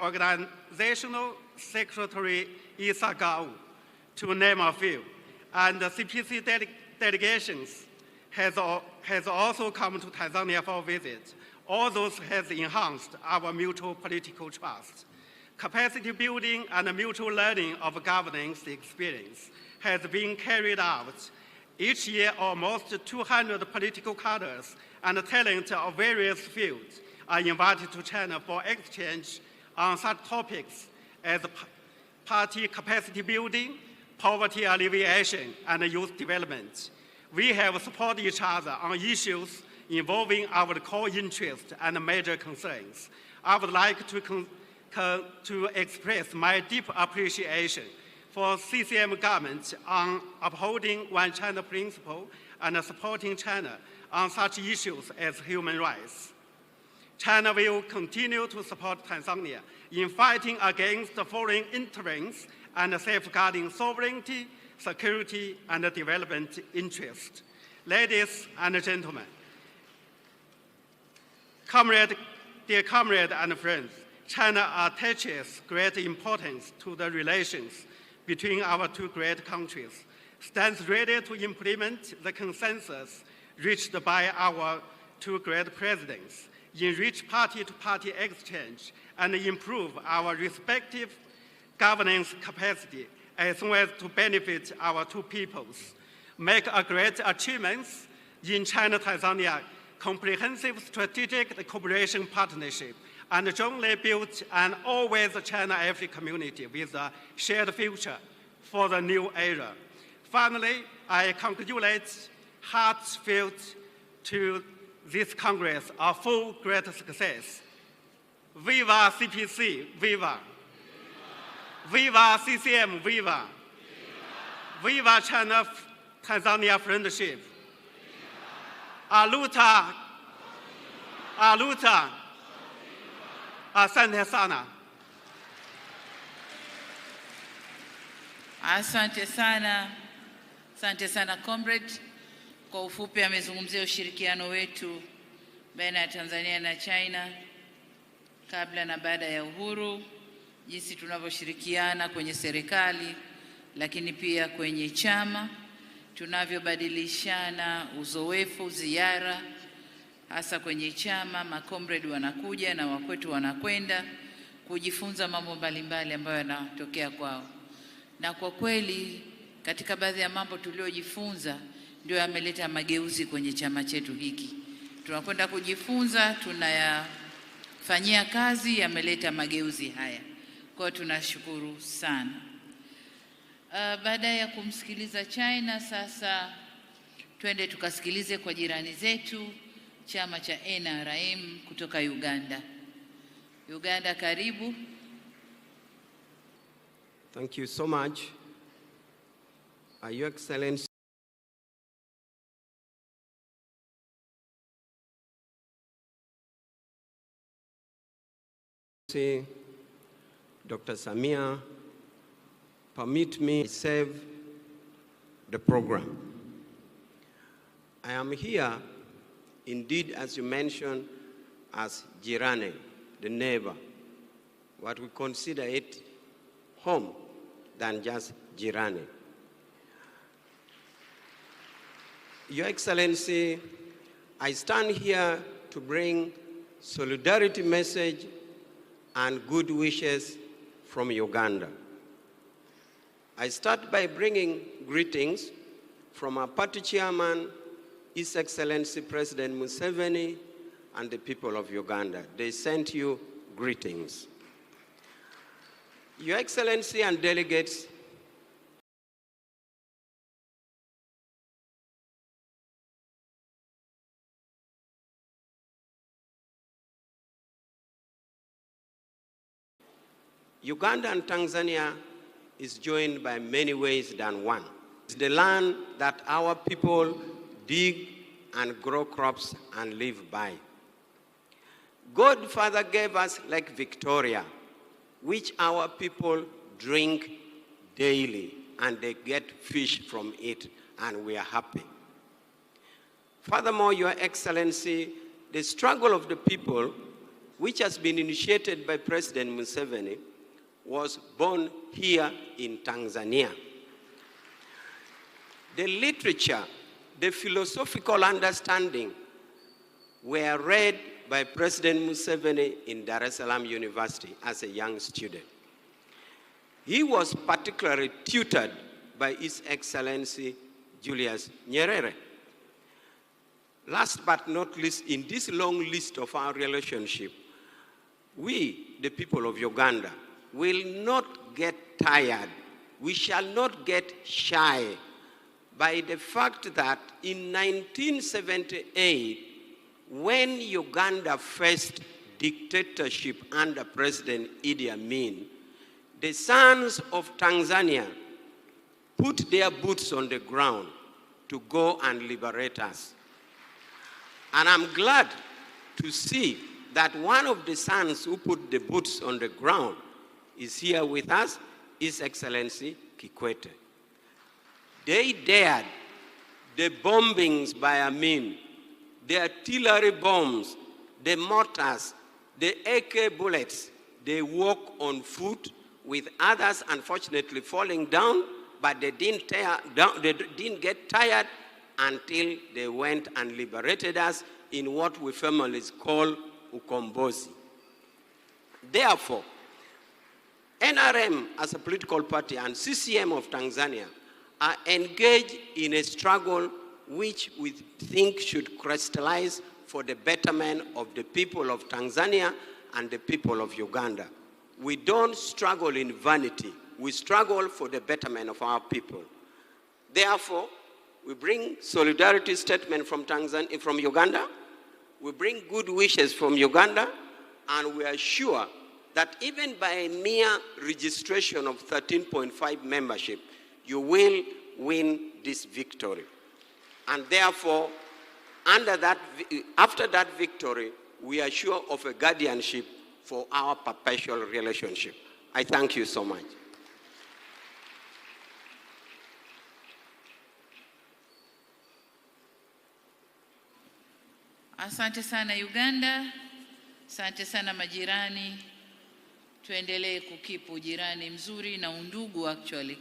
Organizational Secretary Isa Gau, to name a few. And the CPC delegations has also come to Tanzania for a visit. All those has enhanced our mutual political trust. Capacity building and mutual learning of governance experience has been carried out. Each year, almost 200 political cadres and talent of various fields are invited to China for exchange on such topics as party capacity building, poverty alleviation, and youth development. We have supported each other on issues involving our core interests and major concerns. I would like to express my deep appreciation for CCM government on upholding one China principle and supporting China on such issues as human rights. China will continue to support Tanzania in fighting against foreign interference and safeguarding sovereignty, security, and development interests. Ladies and gentlemen, dear comrades and friends, China attaches great importance to the relations between our two great countries, stands ready to implement the consensus reached by our two great presidents, enrich party-to-party exchange, and improve our respective governance capacity as well as to benefit our two peoples, make a great achievements in China-Tanzania comprehensive strategic cooperation partnership, and jointly build an always China-Africa community with a shared future for the new era. Finally, I congratulate heartfelt to this Congress a full great success. Viva CPC, viva! Viva CCM, viva! Viva China-Tanzania friendship! Aluta! Aluta! Asante sana. Asante sana. Asante sana comrade. Kwa ufupi amezungumzia ushirikiano wetu baina ya Tanzania na China kabla na baada ya uhuru, jinsi tunavyoshirikiana kwenye serikali lakini pia kwenye chama, tunavyobadilishana uzoefu, ziara hasa kwenye chama. Makomrade wanakuja na wakwetu wanakwenda kujifunza mambo mbalimbali ambayo yanatokea kwao, na kwa kweli katika baadhi ya mambo tuliojifunza ndio yameleta mageuzi kwenye chama chetu hiki. Tunakwenda kujifunza, tunayafanyia kazi, yameleta mageuzi haya. Kwa hiyo tunashukuru sana. Baada ya kumsikiliza China, sasa twende tukasikilize kwa jirani zetu chama cha NRM kutoka Uganda. Uganda, karibu. Thank you so much. Your Excellency, Dr. Samia, permit me to save the program. I am here, indeed, as you mentioned, as jirani, the neighbor, what we consider it home than just jirani. Your Excellency, I stand here to bring solidarity message and good wishes from Uganda. I start by bringing greetings from our party chairman, His Excellency President Museveni, and the people of Uganda. They sent you greetings. Your Excellency and delegates, Uganda and Tanzania is joined by many ways than one. It's the land that our people dig and grow crops and live by. God Father gave us Lake Victoria, which our people drink daily, and they get fish from it, and we are happy. Furthermore, Your Excellency, the struggle of the people, which has been initiated by President Museveni, was born here in Tanzania. The literature, the philosophical understanding were read by President Museveni in Dar es Salaam University as a young student. He was particularly tutored by His Excellency Julius Nyerere. Last but not least, in this long list of our relationship, we, the people of Uganda, will not get tired. We shall not get shy by the fact that in 1978, when Uganda faced dictatorship under President Idi Amin, the sons of Tanzania put their boots on the ground to go and liberate us. And I'm glad to see that one of the sons who put the boots on the ground is here with us, His Excellency Kikwete. They dared the bombings by Amin, the artillery bombs, the mortars, the AK bullets. They walk on foot with others, unfortunately, falling down, but they didn't get tired until they went and liberated us in what we families call Ukumbi. Therefore, NRM as a political party and CCM of Tanzania are engaged in a struggle which we think should crystallize for the betterment of the people of Tanzania and the people of Uganda. We don't struggle in vanity. We struggle for the betterment of our people. Therefore, we bring solidarity statement from Uganda. We bring good wishes from Uganda, and we are sure that even by a mere registration of 13.5 membership, you will win this victory. And therefore, after that victory, we are sure of a guardianship for our perpetual relationship. I thank you so much. Asante sana Uganda, asante sana majirani. Tuendelee kukipu jirani mzuri na undugu actually,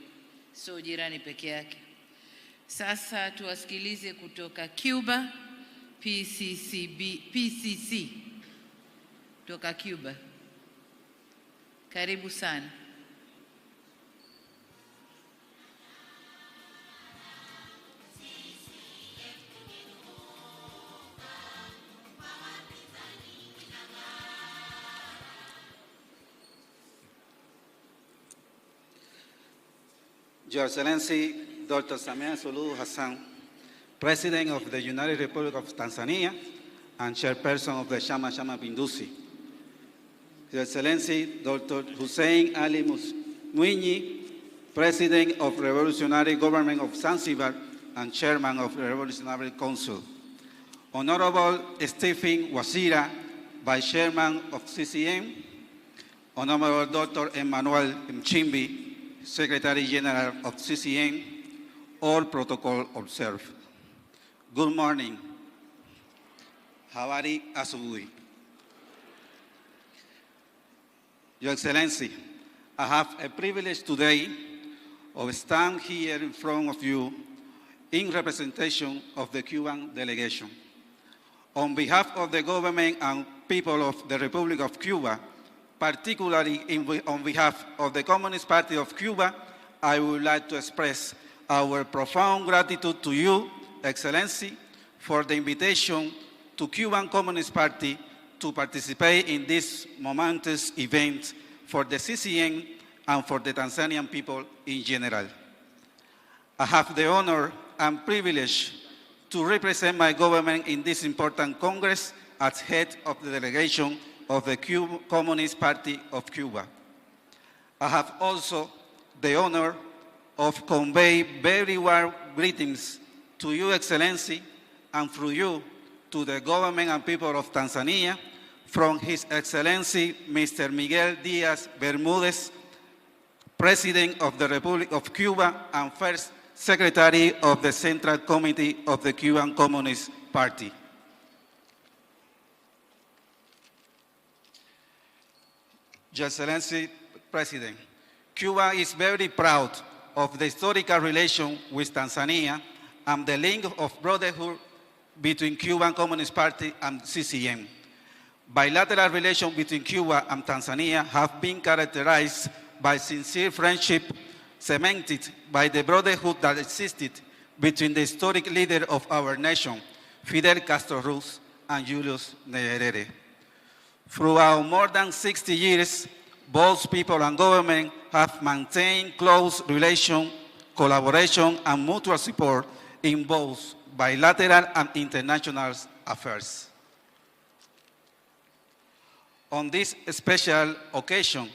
so jirani peke yake. Sasa tuwasikilize kutoka Cuba, PCC kutoka Cuba. Karibu sana. Your Excellency, Dr. Samia Suluhu Hassan, President of the United Republic of Tanzania and Chairperson of the Chama Mapinduzi. Your Excellency, Dr. Hussein Ali Mwinyi, President of Revolutionary Government of Zanzibar and Chairman of the Revolutionary Council. Honorable Stephen Wasira, Vice Chairman of CCM. Honorable Dr. Emmanuel Mchimbi, Secretary General of CCM, all protocol observed. Good morning. Habari asubuhi. Your Excellency, I have a privilege today of standing here in front of you in representation of the Cuban delegation. On behalf of the government and people of the Republic of Cuba, particularly on behalf of the Communist Party of Cuba, I would like to express our profound gratitude to you, Excellency, for the invitation to Cuban Communist Party to participate in this momentous event for the CCM and for the Tanzanian people in general. I have the honor and privilege to represent my government in this important Congress as head of the delegation of the Communist Party of Cuba. I have also the honor of conveying very warm greetings to you, Excellency, and through you to the government and people of Tanzania from His Excellency Mr. Miguel Díaz Bermúdez, President of the Republic of Cuba and First Secretary of the Central Committee of the Cuban Communist Party. Your Excellency, President, Cuba is very proud of the historical relation with Tanzania and the link of brotherhood between Cuban Communist Party and CCM. Bilateral relations between Cuba and Tanzania have been characterized by sincere friendship cemented by the brotherhood that existed between the historic leader of our nation, Fidel Castro Ruz, and Julius Nyerere. Throughout more than 60 years, both people and government have maintained close relations, collaboration, and mutual support in both bilateral and international affairs. On this special occasion,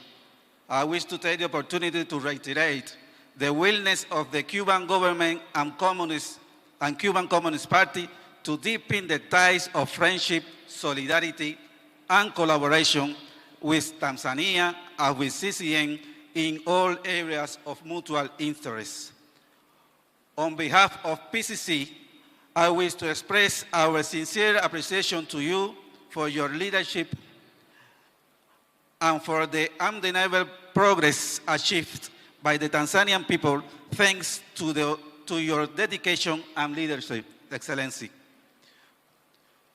I wish to take the opportunity to reiterate the willingness of the Cuban government and Cuban Communist Party to deepen the ties of friendship, solidarity, and collaboration with Tanzania and with CCM in all areas of mutual interest. On behalf of PCC, I wish to express our sincere appreciation to you for your leadership and for the undeniable progress achieved by the Tanzanian people thanks to your dedication and leadership, Excellency.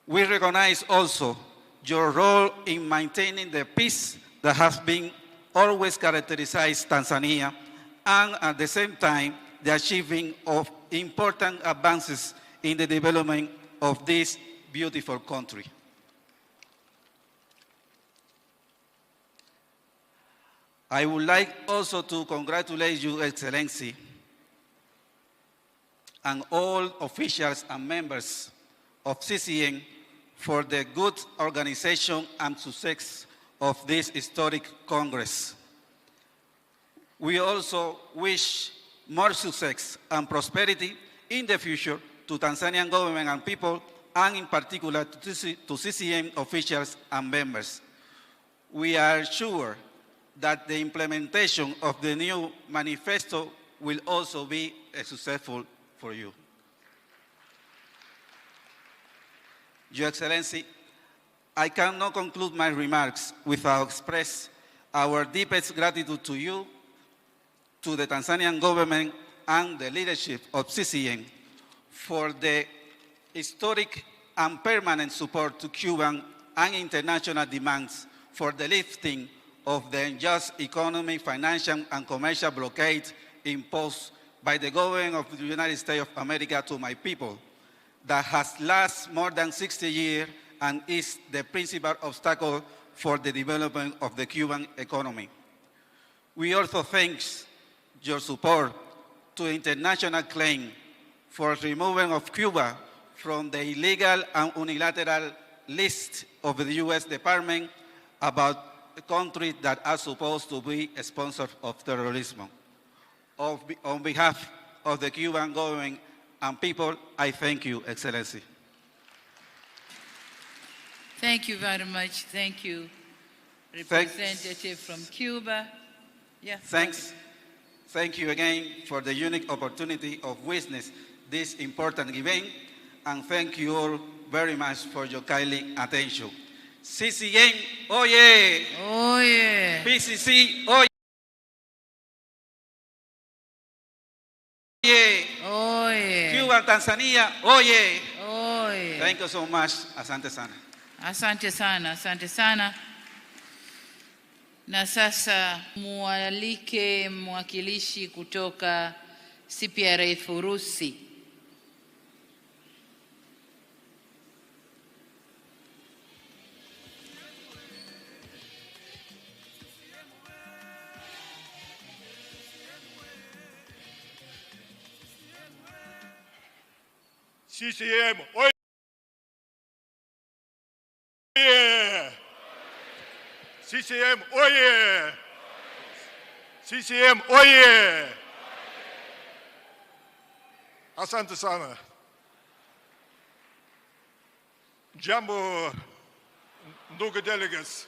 We recognize also your role in maintaining the peace that has been always characterized Tanzania, and at the same time, the achieving of important advances in the development of this beautiful country. I would like also to congratulate you, Excellency, and all officials and members of CCM for the good organization and success of this historic Congress. We also wish more success and prosperity in the future to Tanzanian government and people, and in particular to CCM officials and members. We are sure that the implementation of the new manifesto will also be successful for you. Your Excellency, I cannot conclude my remarks without expressing our deepest gratitude to you, to the Tanzanian government and the leadership of CCM for the historic and permanent support to Cuban and international demands for the lifting of the unjust economic, financial, and commercial blockade imposed by the government of the United States of America to my people that has lasted more than 60 years and is the principal obstacle for the development of the Cuban economy. We also thank your support to international claim for removing of Cuba from the illegal and unilateral list of the U.S. Department about countries that are supposed to be sponsors of terrorism. On behalf of the Cuban government and people, I thank you, Excellency. Thank you very much. Thank you, representative from Cuba. Yeah. Thanks. Thank you again for the unique opportunity of witness this important event, and thank you all very much for your kindly attention. CCM, oye! Oye! PCC, oye! Oye! Cuba, Tanzania, oye! Oye! Thank you so much. Asante sana. Asante sana, asante sana. Na sasa mualike mwakilishi kutoka CPRF Urusi. CCM, oye! CCM, oye! CCM, oye! Asante sana. Jambo, ndugu delegates.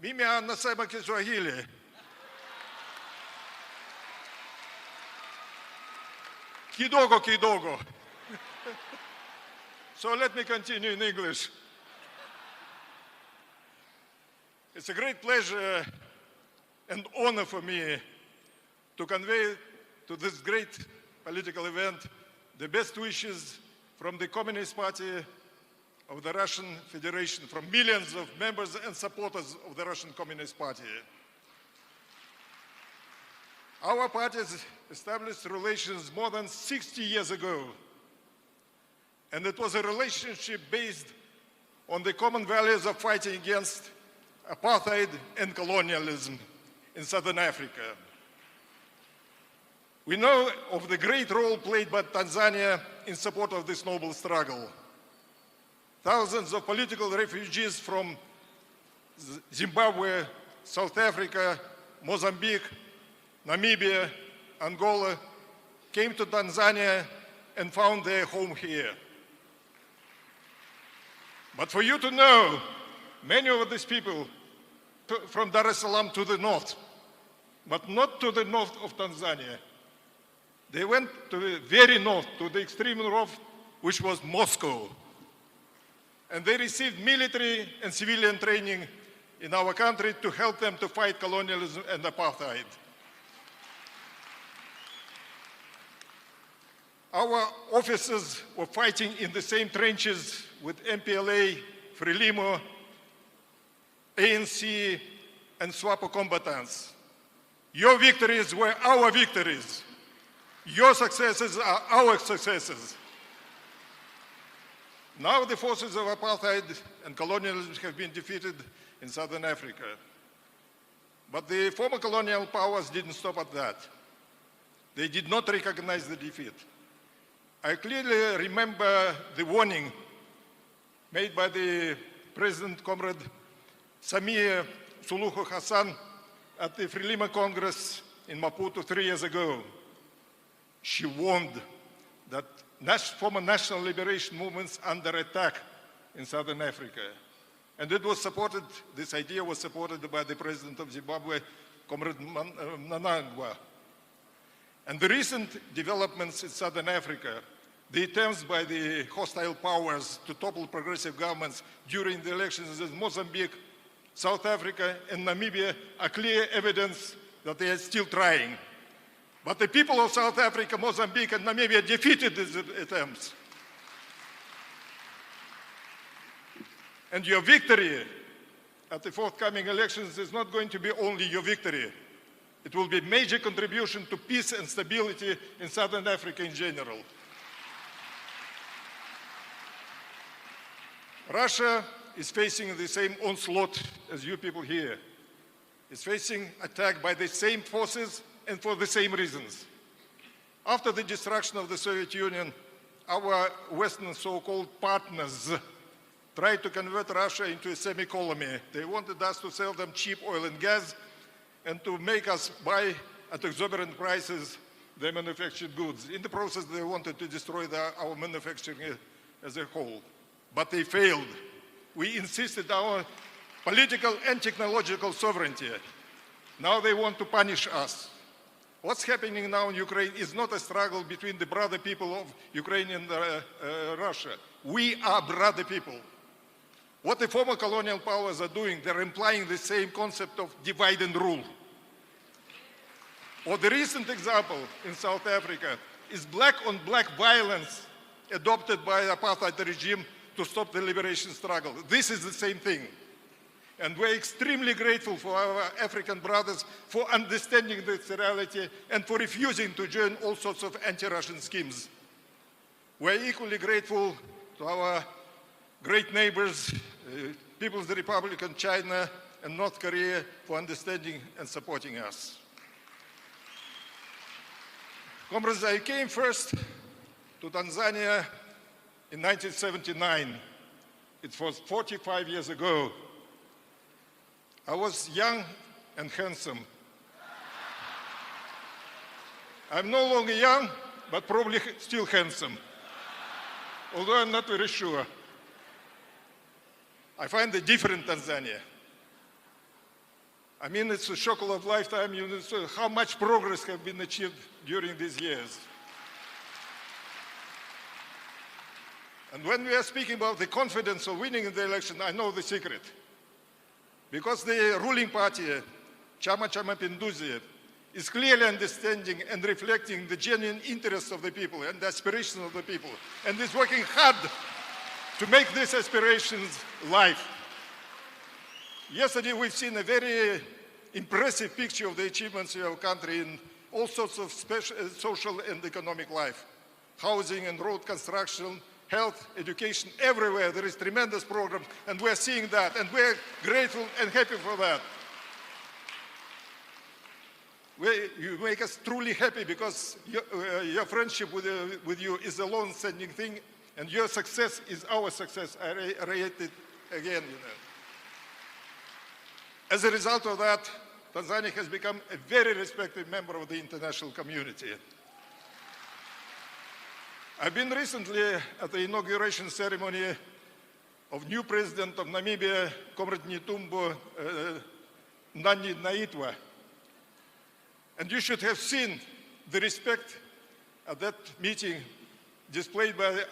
Mimi anasema Kiswahili. Kidogo, kidogo. So let me continue in English. It's a great pleasure and honor for me to convey to this great political event the best wishes from the Communist Party of the Russian Federation, from millions of members and supporters of the Russian Communist Party. Our parties established relations more than 60 years ago, and it was a relationship based on the common values of fighting against apartheid and colonialism in Southern Africa. We know of the great role played by Tanzania in support of this noble struggle. Thousands of political refugees from Zimbabwe, South Africa, Mozambique, Namibia, Angola came to Tanzania and found their home here. But for you to know, many of these people from Dar es Salaam to the north, but not to the north of Tanzania. They went to the very north, to the extreme north, which was Moscow. And they received military and civilian training in our country to help them to fight colonialism and apartheid. Our officers were fighting in the same trenches with MPLA, Frelimo, ANC, and SWAPO combatants. Your victories were our victories. Your successes are our successes. Now the forces of apartheid and colonialism have been defeated in Southern Africa. But the former colonial powers didn't stop at that. They did not recognize the defeat. I clearly remember the warning made by the President, Comrade Samia Suluhu Hassan at the Frelimo Congress in Maputo 3 years ago. She warned that former national liberation movements under attack in Southern Africa. And it was supported, this idea was supported by the President of Zimbabwe, Comrade Mnangagwa. And the recent developments in Southern Africa, the attempts by the hostile powers to topple progressive governments during the elections in Mozambique, South Africa, and Namibia are clear evidence that they are still trying. But the people of South Africa, Mozambique, and Namibia defeated these attempts. And your victory at the forthcoming elections is not going to be only your victory. It will be a major contribution to peace and stability in Southern Africa in general. Russia is facing the same onslaught as you people here. It's facing attack by the same forces and for the same reasons. After the destruction of the Soviet Union, our Western so-called partners tried to convert Russia into a semi-colony. They wanted us to sell them cheap oil and gas and to make us buy at exorbitant prices their manufactured goods. In the process, they wanted to destroy our manufacturing as a whole. But they failed. We insisted on our political and technological sovereignty. Now they want to punish us. What's happening now in Ukraine is not a struggle between the brother people of Ukraine and Russia. We are brother people. What the former colonial powers are doing, they're implying the same concept of divide and rule. Or the recent example in South Africa is black-on-black violence adopted by the apartheid regime to stop the liberation struggle. This is the same thing. And we're extremely grateful for our African brothers for understanding this reality and for refusing to join all sorts of anti-Russian schemes. We're equally grateful to our great neighbors, People's Republic of China and North Korea, for understanding and supporting us. Comrades, I came first to Tanzania in 1979. It was 45 years ago. I was young and handsome. I'm no longer young, but probably still handsome, although I'm not very sure. I find a different Tanzania. I mean, it's a shock of a lifetime. You know, how much progress has been achieved during these years. And when we are speaking about the confidence of winning in the election, I know the secret. Because the ruling party, Chama Mapinduzi, is clearly understanding and reflecting the genuine interests of the people and the aspirations of the people, and is working hard to make these aspirations live. Yesterday, we've seen a very impressive picture of the achievements of our country in all sorts of social and economic life. Housing and road construction, health, education, everywhere there is tremendous progress, and we're seeing that, and we're grateful and happy for that. You make us truly happy because your friendship with you is a long-standing thing, and your success is our success. I rate it again. You know. As a result of that, Tanzania has become a very respected member of the international community. I've been recently at the inauguration ceremony of new president of Namibia, Comrade Netumbo Nandi Naitwa. And you should have seen the respect at that meeting displayed by the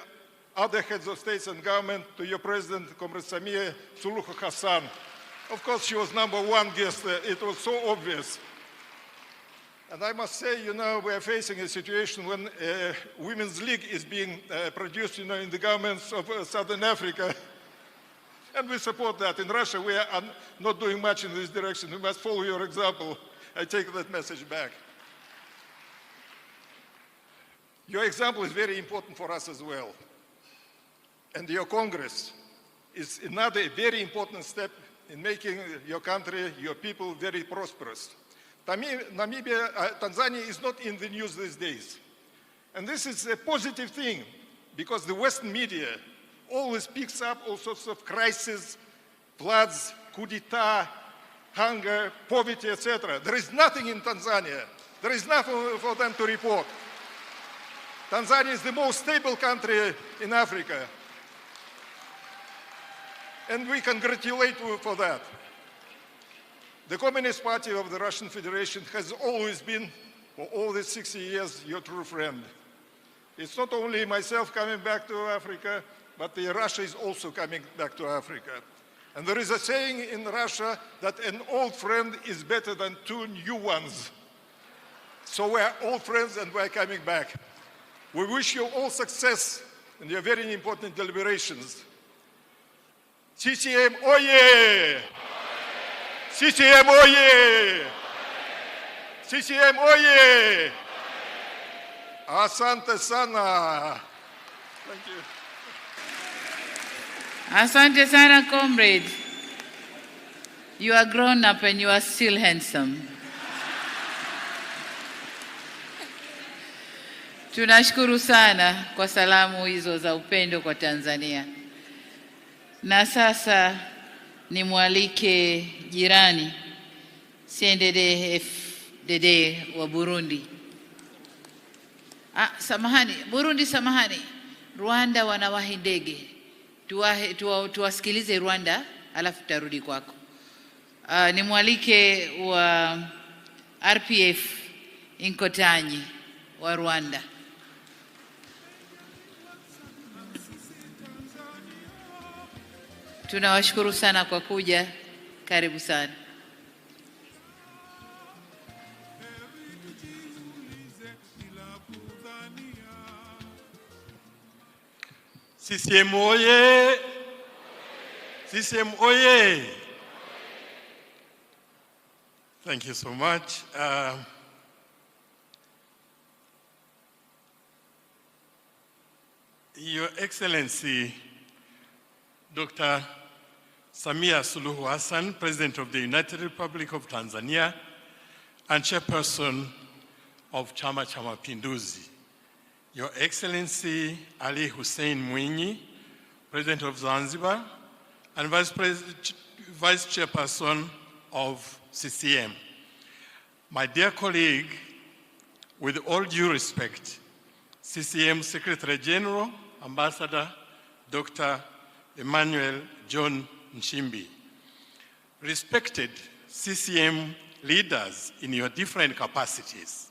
other heads of states and government to your president, Comrade Samia Suluhu Hassan. Of course, she was #1 guest. It was so obvious. And I must say, you know, we are facing a situation when Women's League is being produced, you know, in the governments of Southern Africa. And we support that. In Russia, we are not doing much in this direction. We must follow your example. I take that message back. Your example is very important for us as well. And your Congress is another very important step in making your country, your people, very prosperous. Tanzania is not in the news these days. And this is a positive thing, because the Western media always picks up all sorts of crises, floods, coup d'etat, hunger, poverty, etc. There is nothing in Tanzania. There is nothing for them to report. Tanzania is the most stable country in Africa. And we congratulate you for that. The Communist Party of the Russian Federation has always been, for all these 60 years, your true friend. It's not only myself coming back to Africa, but Russia is also coming back to Africa. And there is a saying in Russia that an old friend is better than 2 new ones. So we're old friends and we're coming back. We wish you all success in your very important deliberations. CCM oye! CCM oye! CCM oye! Asante sana. Thank you. Asante sana, comrade. You are grown up and you are still handsome. Tunashukuru sana kwa salamu hizo za upendo kwa Tanzania. Na sasa nimwalike jirani CNDD-FDD wa Burundi. Samahani, Burundi samahani. Rwanda wanawahi ndege. Tuwasikilize Rwanda alafu tutarudi kwako. Nimwalike wa RPF Inkotanyi wa Rwanda. Tunawashukuru sana kwa kuja. Karibu sana. CCM oye! CCM oye! Thank you so much. Your Excellency, Dr. Samia Suluhu Hassan, President of the United Republic of Tanzania and Chairperson of Chama, Mapinduzi. Your Excellency Ali Hussein Mwinyi, President of Zanzibar and Vice Chairperson of CCM. My dear colleague, with all due respect, CCM Secretary General, Ambassador Dr. Emmanuel John Nchimbi. Respected CCM leaders in your different capacities,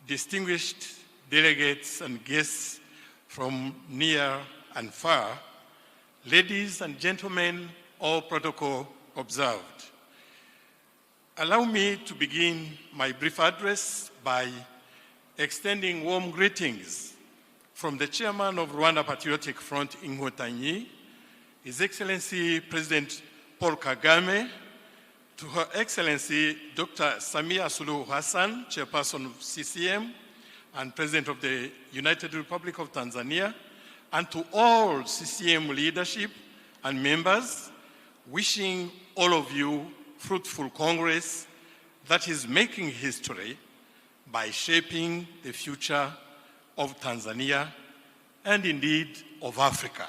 distinguished delegates and guests from near and far, ladies and gentlemen, all protocol observed. Allow me to begin my brief address by extending warm greetings from the Chairman of Rwanda Patriotic Front Inkotanyi, His Excellency President Paul Kagame, to Her Excellency Dr. Samia Suluhu Hassan, Chairperson of CCM and President of the United Republic of Tanzania, and to all CCM leadership and members, wishing all of you fruitful Congress that is making history by shaping the future of Tanzania and indeed of Africa.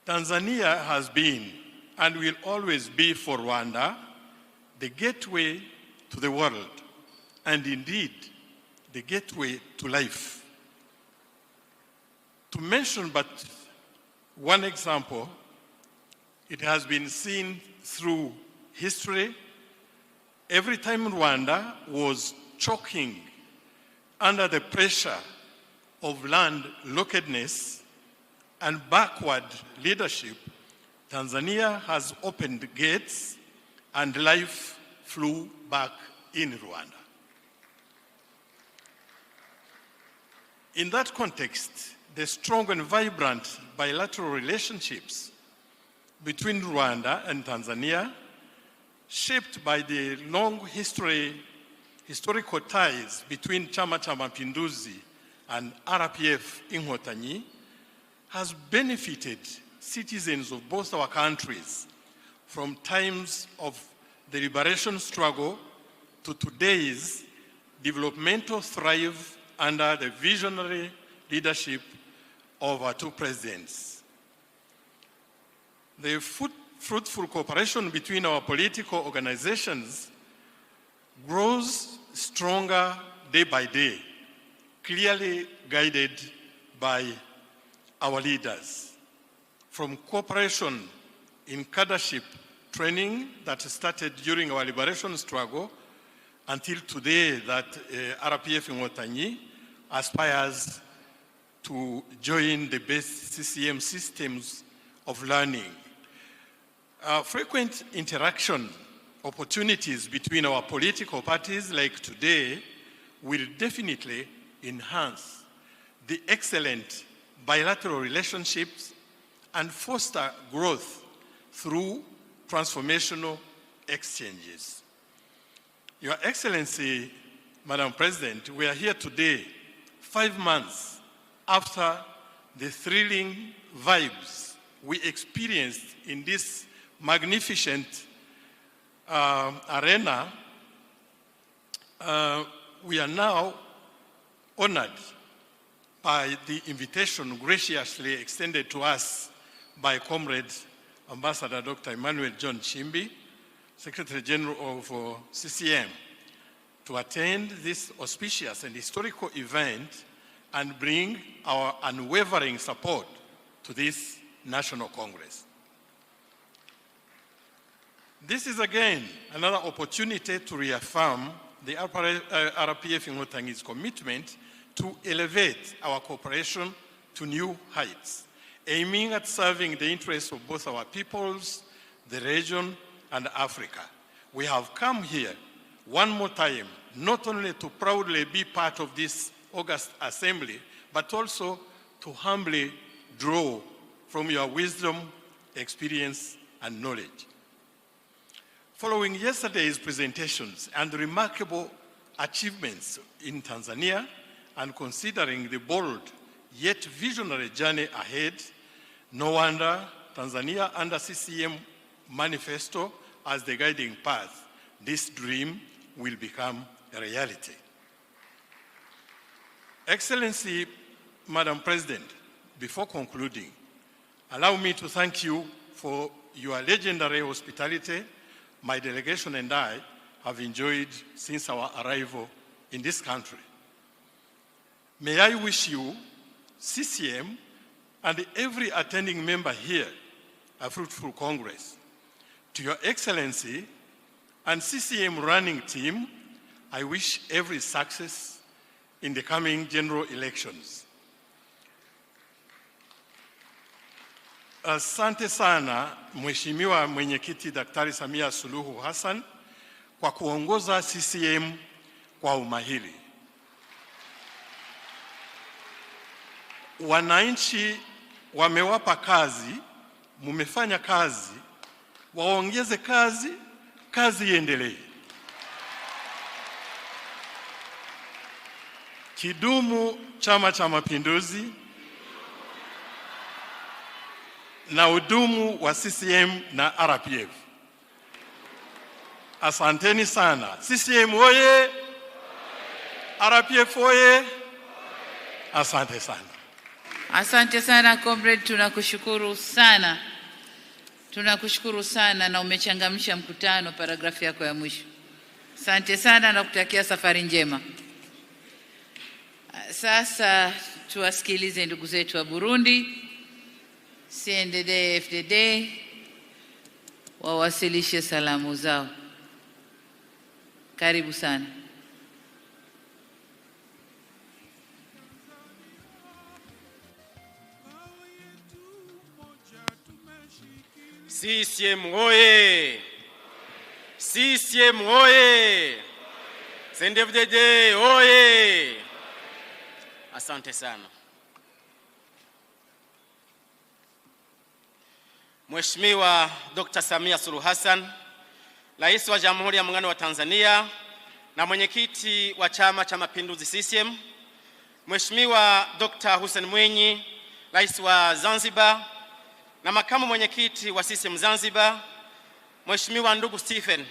Tanzania has been and will always be for Rwanda the gateway to the world and indeed the gateway to life. To mention but one example, it has been seen through history. Every time Rwanda was choking under the pressure of landlockedness and backward leadership, Tanzania has opened gates and life flew back in Rwanda. In that context, the strong and vibrant bilateral relationships between Rwanda and Tanzania, shaped by the long historical ties between Chama, Mapinduzi and RPF Inkotanyi, has benefited citizens of both our countries from times of the liberation struggle to today's developmental thrive under the visionary leadership of our two presidents. The fruitful cooperation between our political organizations grows stronger day by day, clearly guided by our leaders. From cooperation in cadreship training that started during our liberation struggle until today that RPF Inkotanyi aspires to join the best CCM systems of learning. Frequent interaction opportunities between our political parties like today will definitely enhance the excellent bilateral relationships and foster growth through transformational exchanges. Your Excellency, Madam President, we are here today, 5 months after the thrilling vibes we experienced in this magnificent arena. We are now honored by the invitation graciously extended to us by Comrade Ambassador Dr. Emmanuel John Chimbi, Secretary General of CCM, to attend this auspicious and historical event and bring our unwavering support to this National Congress. This is again another opportunity to reaffirm the RPF Ingotangi's commitment to elevate our cooperation to new heights, aiming at serving the interests of both our peoples, the region, and Africa. We have come here one more time, not only to proudly be part of this August Assembly, but also to humbly draw from your wisdom, experience, and knowledge. Following yesterday's presentations and the remarkable achievements in Tanzania, and considering the bold yet visionary journey ahead, no wonder Tanzania under CCM manifesto as the guiding path, this dream will become a reality. Excellency, Madam President, before concluding, allow me to thank you for your legendary hospitality my delegation and I have enjoyed since our arrival in this country. May I wish you, CCM, and every attending member here a fruitful Congress. To Your Excellency and CCM running team, I wish every success in the coming general elections. Asante sana Mheshimiwa Mwenyekiti Daktari Samia Suluhu Hassan kwa kuongoza CCM kwa umahiri. Wananchi wamewapa kazi, mumefanya kazi, waongeze kazi, kazi iendelee. Kidumu Chama cha Mapinduzi na udumu wa CCM na RPF. Asanteni sana. CCM oye! RPF oye! Asante sana. Asante sana comrade, tunakushukuru sana. Tunakushukuru sana na umechangamsha mkutano paragrafu yako ya mwisho. Asante sana na kutakia safari njema. Sasa tuwasikilize ndugu zetu wa Burundi. CNDD FDD wawasilishe salamu zao. Karibu sana. CCM oye! CCM oye! CNDD oye! Asante sana. Mheshimiwa Dr. Samia Suluhu Hassan, Rais wa Jamhuri ya Muungano wa Tanzania na mwenyekiti wa Chama cha Mapinduzi CCM, Mheshimiwa Dr. Hussein Mwinyi, Rais wa Zanzibar na makamu mwenyekiti wa CCM Zanzibar, Mheshimiwa ndugu Stephen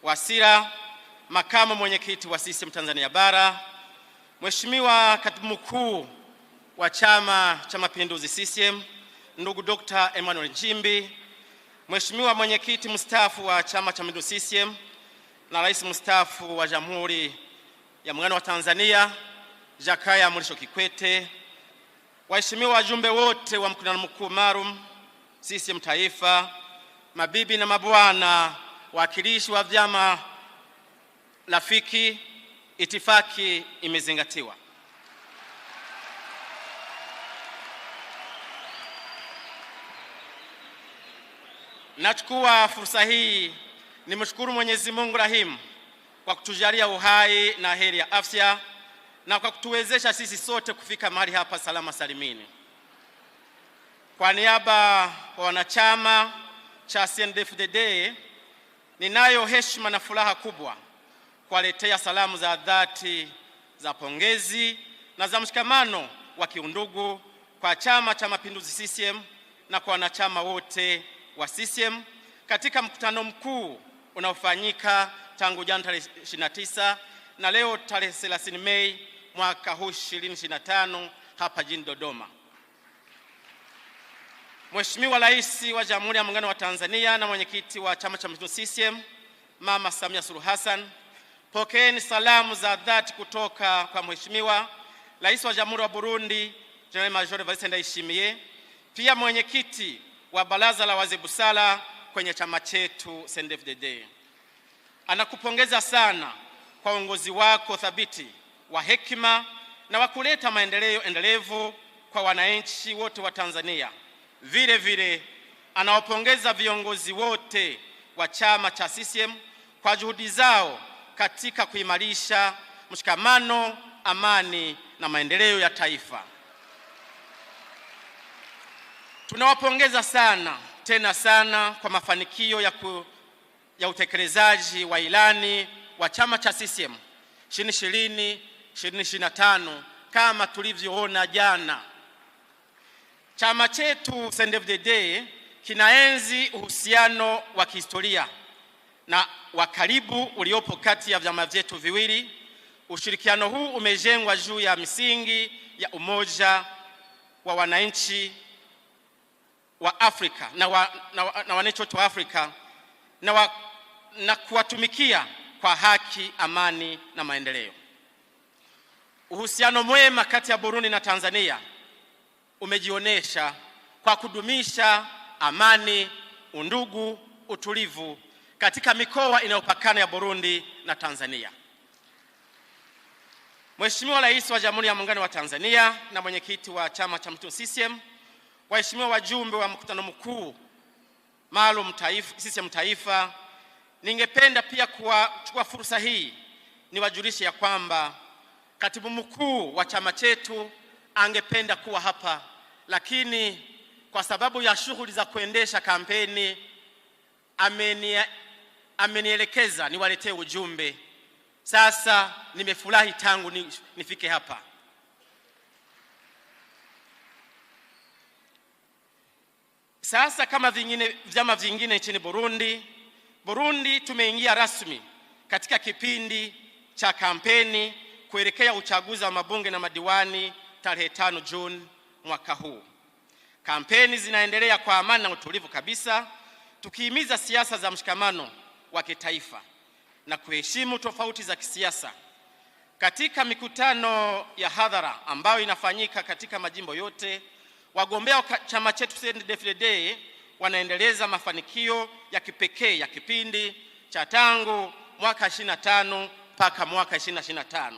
Wasira, makamu mwenyekiti wa CCM Tanzania Bara, Mheshimiwa katibu mkuu wa Chama cha Mapinduzi CCM, ndugu Dr. Emmanuel Nchimbi, Mheshimiwa mwenyekiti mstaafu wa Chama cha Mapinduzi CCM na Rais mstaafu wa Jamhuri ya Muungano wa Tanzania, Jakaya Mrisho Kikwete, waheshimiwa wajumbe wote wa mkutano mkuu maalum CCM Taifa, mabibi na mabwana, wakilishi wa vyama rafiki, itifaki imezingatiwa. Nachukua fursa hii nimshukuru Mwenyezi Mungu Rahim kwa kutujalia uhai na heri ya afya na kwa kutuwezesha sisi sote kufika mahali hapa salama salimini. Kwa niaba ya wanachama cha CNDD-FDD, ninayo heshima na furaha kubwa kuwaletea salamu za dhati za pongezi na za mshikamano wa kiundugu kwa Chama cha Mapinduzi CCM na kwa wanachama wote wa CCM katika mkutano mkuu unaofanyika tangu jana tarehe 29 na leo tarehe 30 Mei mwaka huu 2025 hapa jijini Dodoma. Mheshimiwa Rais wa Jamhuri ya Muungano wa Tanzania na mwenyekiti wa Chama cha Mapinduzi CCM Mama Samia Suluhu Hassan, pokeeni salamu za dhati kutoka kwa Mheshimiwa Rais wa Jamhuri wa Burundi General Major Evariste Ndayishimiye, pia mwenyekiti wa Baraza la Wazee Busara kwenye chama chetu CNDD-FDD. Anakupongeza sana kwa uongozi wako thabiti wa hekima na wa kuleta maendeleo endelevu kwa wananchi wote wa Tanzania. Vile vile anawapongeza viongozi wote wa chama cha CCM kwa juhudi zao katika kuimarisha mshikamano, amani na maendeleo ya taifa. Tunawapongeza sana tena sana kwa mafanikio ya utekelezaji wa ilani wa chama cha CCM 2020-2025 kama tulivyoona jana. Chama chetu CNDD-FDD kinaenzi uhusiano wa kihistoria na wa karibu uliopo kati ya vyama vyetu viwili. Ushirikiano huu umejengwa juu ya misingi ya umoja wa wananchi wa Afrika na wananchi wote wa Afrika na kuwatumikia kwa haki, amani na maendeleo. Uhusiano mwema kati ya Burundi na Tanzania umejionesha kwa kudumisha amani, undugu, utulivu katika mikoa inayopakana ya Burundi na Tanzania. Mheshimiwa Rais wa Jamhuri ya Muungano wa Tanzania na mwenyekiti wa Chama cha Mapinduzi CCM, waheshimiwa wajumbe wa mkutano mkuu maalum CCM Taifa, ningependa pia kuchukua fursa hii niwajulishe ya kwamba katibu mkuu wa chama chetu angependa kuwa hapa, lakini kwa sababu ya shughuli za kuendesha kampeni amenielekeza niwaletee ujumbe. Sasa nimefurahi tangu nifike hapa. Sasa kama vyama vingine nchini Burundi tumeingia rasmi katika kipindi cha kampeni kuelekea uchaguzi wa mabunge na madiwani tarehe 5 Juni mwaka huu. Kampeni zinaendelea kwa amani na utulivu kabisa, tukihimiza siasa za mshikamano wa kitaifa na kuheshimu tofauti za kisiasa. Katika mikutano ya hadhara ambayo inafanyika katika majimbo yote, wagombea wa chama chetu CNDD-FDD wanaendeleza mafanikio ya kipekee ya kipindi cha tangu mwaka 25 mpaka mwaka 2025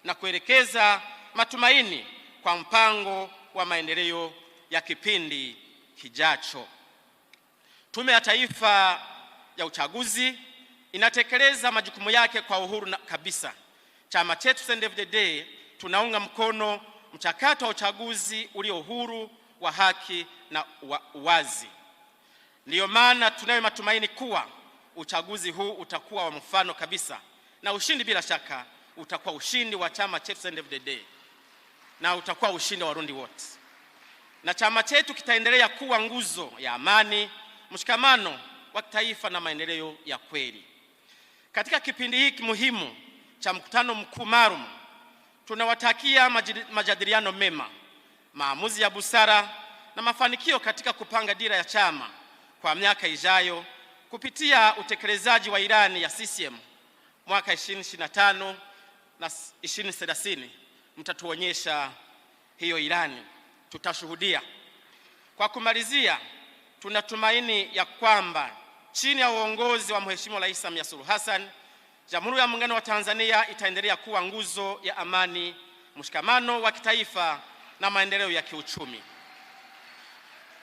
na kuelekeza matumaini kwa mpango wa maendeleo ya kipindi kijacho. Tume ya Taifa ya Uchaguzi inatekeleza majukumu yake kwa uhuru kabisa. Chama chetu CNDD-FDD tunaunga mkono mchakato wa uchaguzi ulio huru, wa haki na uwazi. Ndiyo maana tunayo matumaini kuwa uchaguzi huu utakuwa wa mfano kabisa, na ushindi bila shaka utakuwa ushindi wa chama chetu CNDD-FDD na utakuwa ushindi wa Warundi wote. Na chama chetu kitaendelea kuwa nguzo ya amani, mshikamano wa taifa na maendeleo ya kweli. Katika kipindi hiki muhimu cha mkutano mkuu maalum, tunawatakia majadiliano mema, maamuzi ya busara na mafanikio katika kupanga dira ya chama kwa miaka ijayo kupitia utekelezaji wa ilani ya CCM mwaka 2025 na 2030. Mtatuonyesha hiyo ilani, tutashuhudia. Kwa kumalizia, tunatumaini ya kwamba chini ya uongozi wa Mheshimiwa Rais Samia Suluhu Hassan, Jamhuri ya Muungano wa Tanzania itaendelea kuwa nguzo ya amani, mshikamano wa kitaifa na maendeleo ya kiuchumi.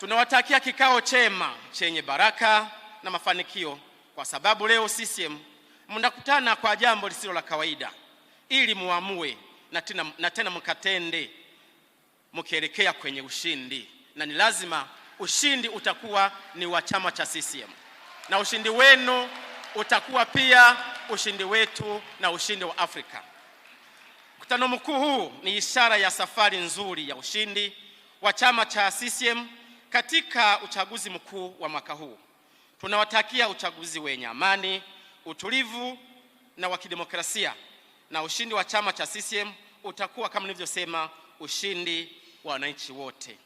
Tunawatakia kikao chema chenye baraka na mafanikio, kwa sababu leo CCM mnakutana kwa jambo lisilo la kawaida ili muamue na tena mkatende mkielekea kwenye ushindi. na ni lazima ushindi utakuwa ni wa chama cha CCM, na ushindi wenu utakuwa pia ushindi wetu na ushindi wa Afrika. Mkutano mkuu huu ni ishara ya safari nzuri ya ushindi wa chama cha CCM katika uchaguzi mkuu wa mwaka huu. Tunawatakia uchaguzi wenye amani, utulivu na wa kidemokrasia, na ushindi wa chama cha CCM utakuwa kama nilivyosema ushindi wa wananchi wote.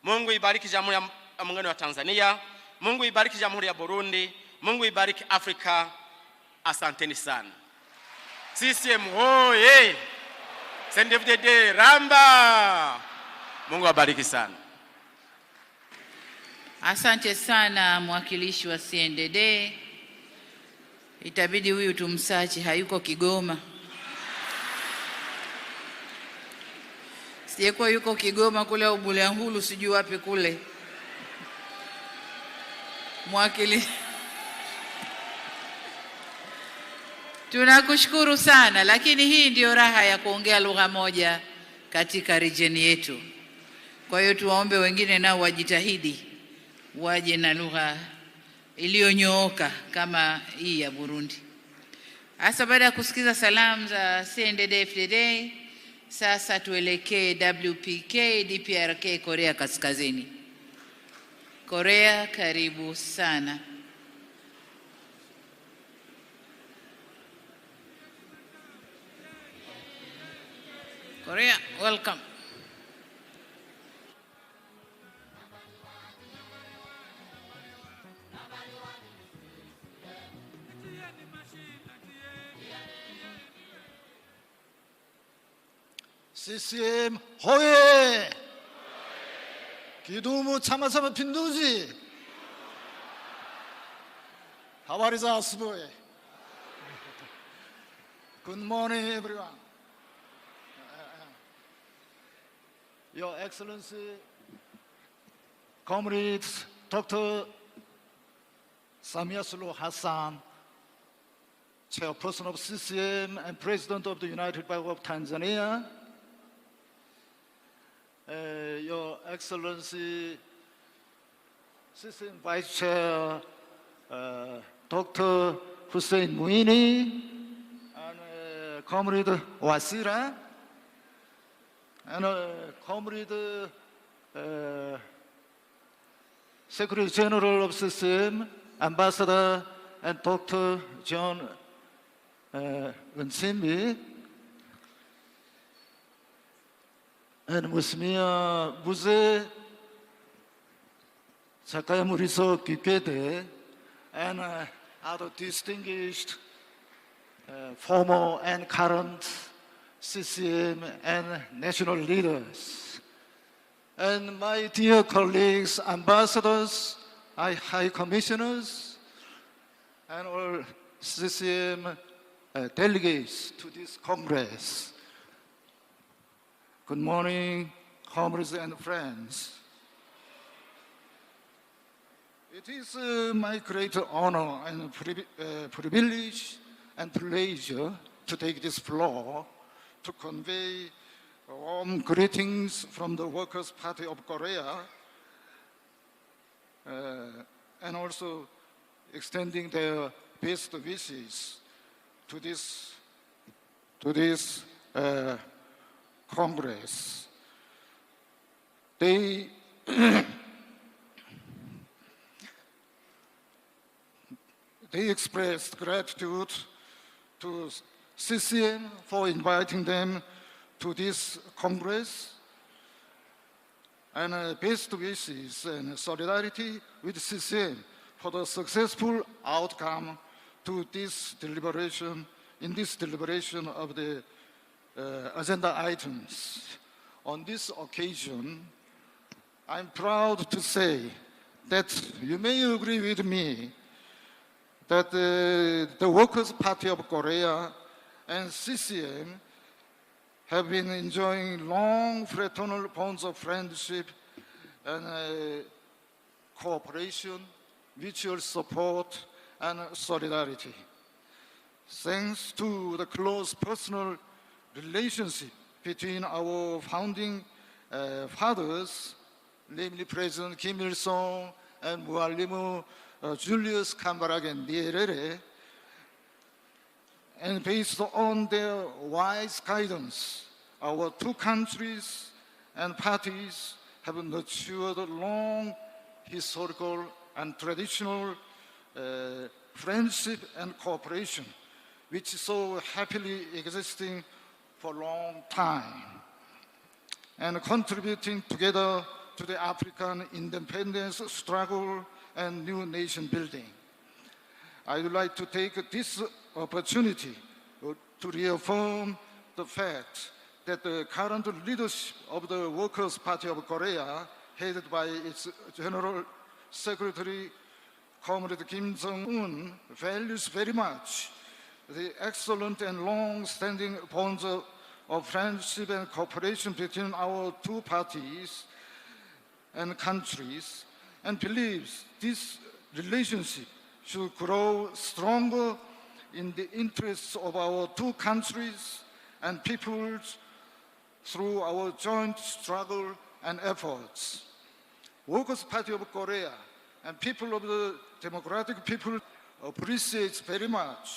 Mungu ibariki Jamhuri ya Muungano wa Tanzania, Mungu ibariki Jamhuri ya Burundi, Mungu ibariki Afrika. Asanteni sana. CCM hoye! CNDD-FDD ramba! Mungu abariki sana. Asante sana mwakilishi wa CNDD. Itabidi huyu tumsachi, hayuko Kigoma. Sijekuwa yuko Kigoma kule au Bulyanhulu sijui wapi kule. Mwakilishi, tunakushukuru sana, lakini hii ndio raha ya kuongea lugha moja katika region yetu. Kwa hiyo tuwaombe wengine nao wajitahidi waje na lugha iliyonyooka kama hii ya Burundi. Hasa baada ya kusikiza salamu za CNDD-FDD, sasa tuelekee WPK DPRK Korea Kaskazini. Korea, karibu sana. Korea, welcome. CCM 호ye! 기두무 Chama Mapinduzi! Habari za asubuhi. Good morning, everyone. Your Excellency, comrades, Dr. Samia Suluhu Hassan, Chairperson of CCM and President of the United Bank of Tanzania, Your Excellency, CCM Vice Chair, Dr. Hussein Muini, and Comrade Wasira, and Comrade Secretary General of CCM, Ambassador and Dr. John Nsimbi, and Musmia Buze, Jakaya Muriso Kikwete, and other distinguished former and current CCM and national leaders, and my dear colleagues, ambassadors, high commissioners, and all CCM delegates to this Congress. Good morning, comrades and friends. It is my great honor and privilege and pleasure to take this floor to convey warm greetings from the Workers' Party of Korea, and also extending their best wishes to this Congress. They they expressed gratitude to CCM for inviting them to this Congress, and best wishes and solidarity with CCM for the successful outcome to this deliberation of the agenda items. On this occasion, I'm proud to say that you may agree with me that the Workers' Party of Korea and CCM have been enjoying long fraternal bonds of friendship and cooperation, mutual support, and solidarity. Thanks to the close personal relationship between our founding fathers, namely President Kim Il-sung and Muallim Julius Kambarage Nyerere, and based on their wise guidance, our two countries and parties have nurtured long historical and traditional friendship and cooperation, which is so happily existing for a long time, and contributing together to the African independence struggle and new nation building. I would like to take this opportunity to reaffirm the fact that the current leadership of the Workers' Party of Korea, headed by its General Secretary, Comrade Kim Jong-un, values very much the excellent and long-standing bonds of friendship and cooperation between our two parties and countries, and believes this relationship should grow stronger in the interests of our two countries and peoples through our joint struggle and efforts. Workers' Party of Korea and people of the Democratic People appreciates very much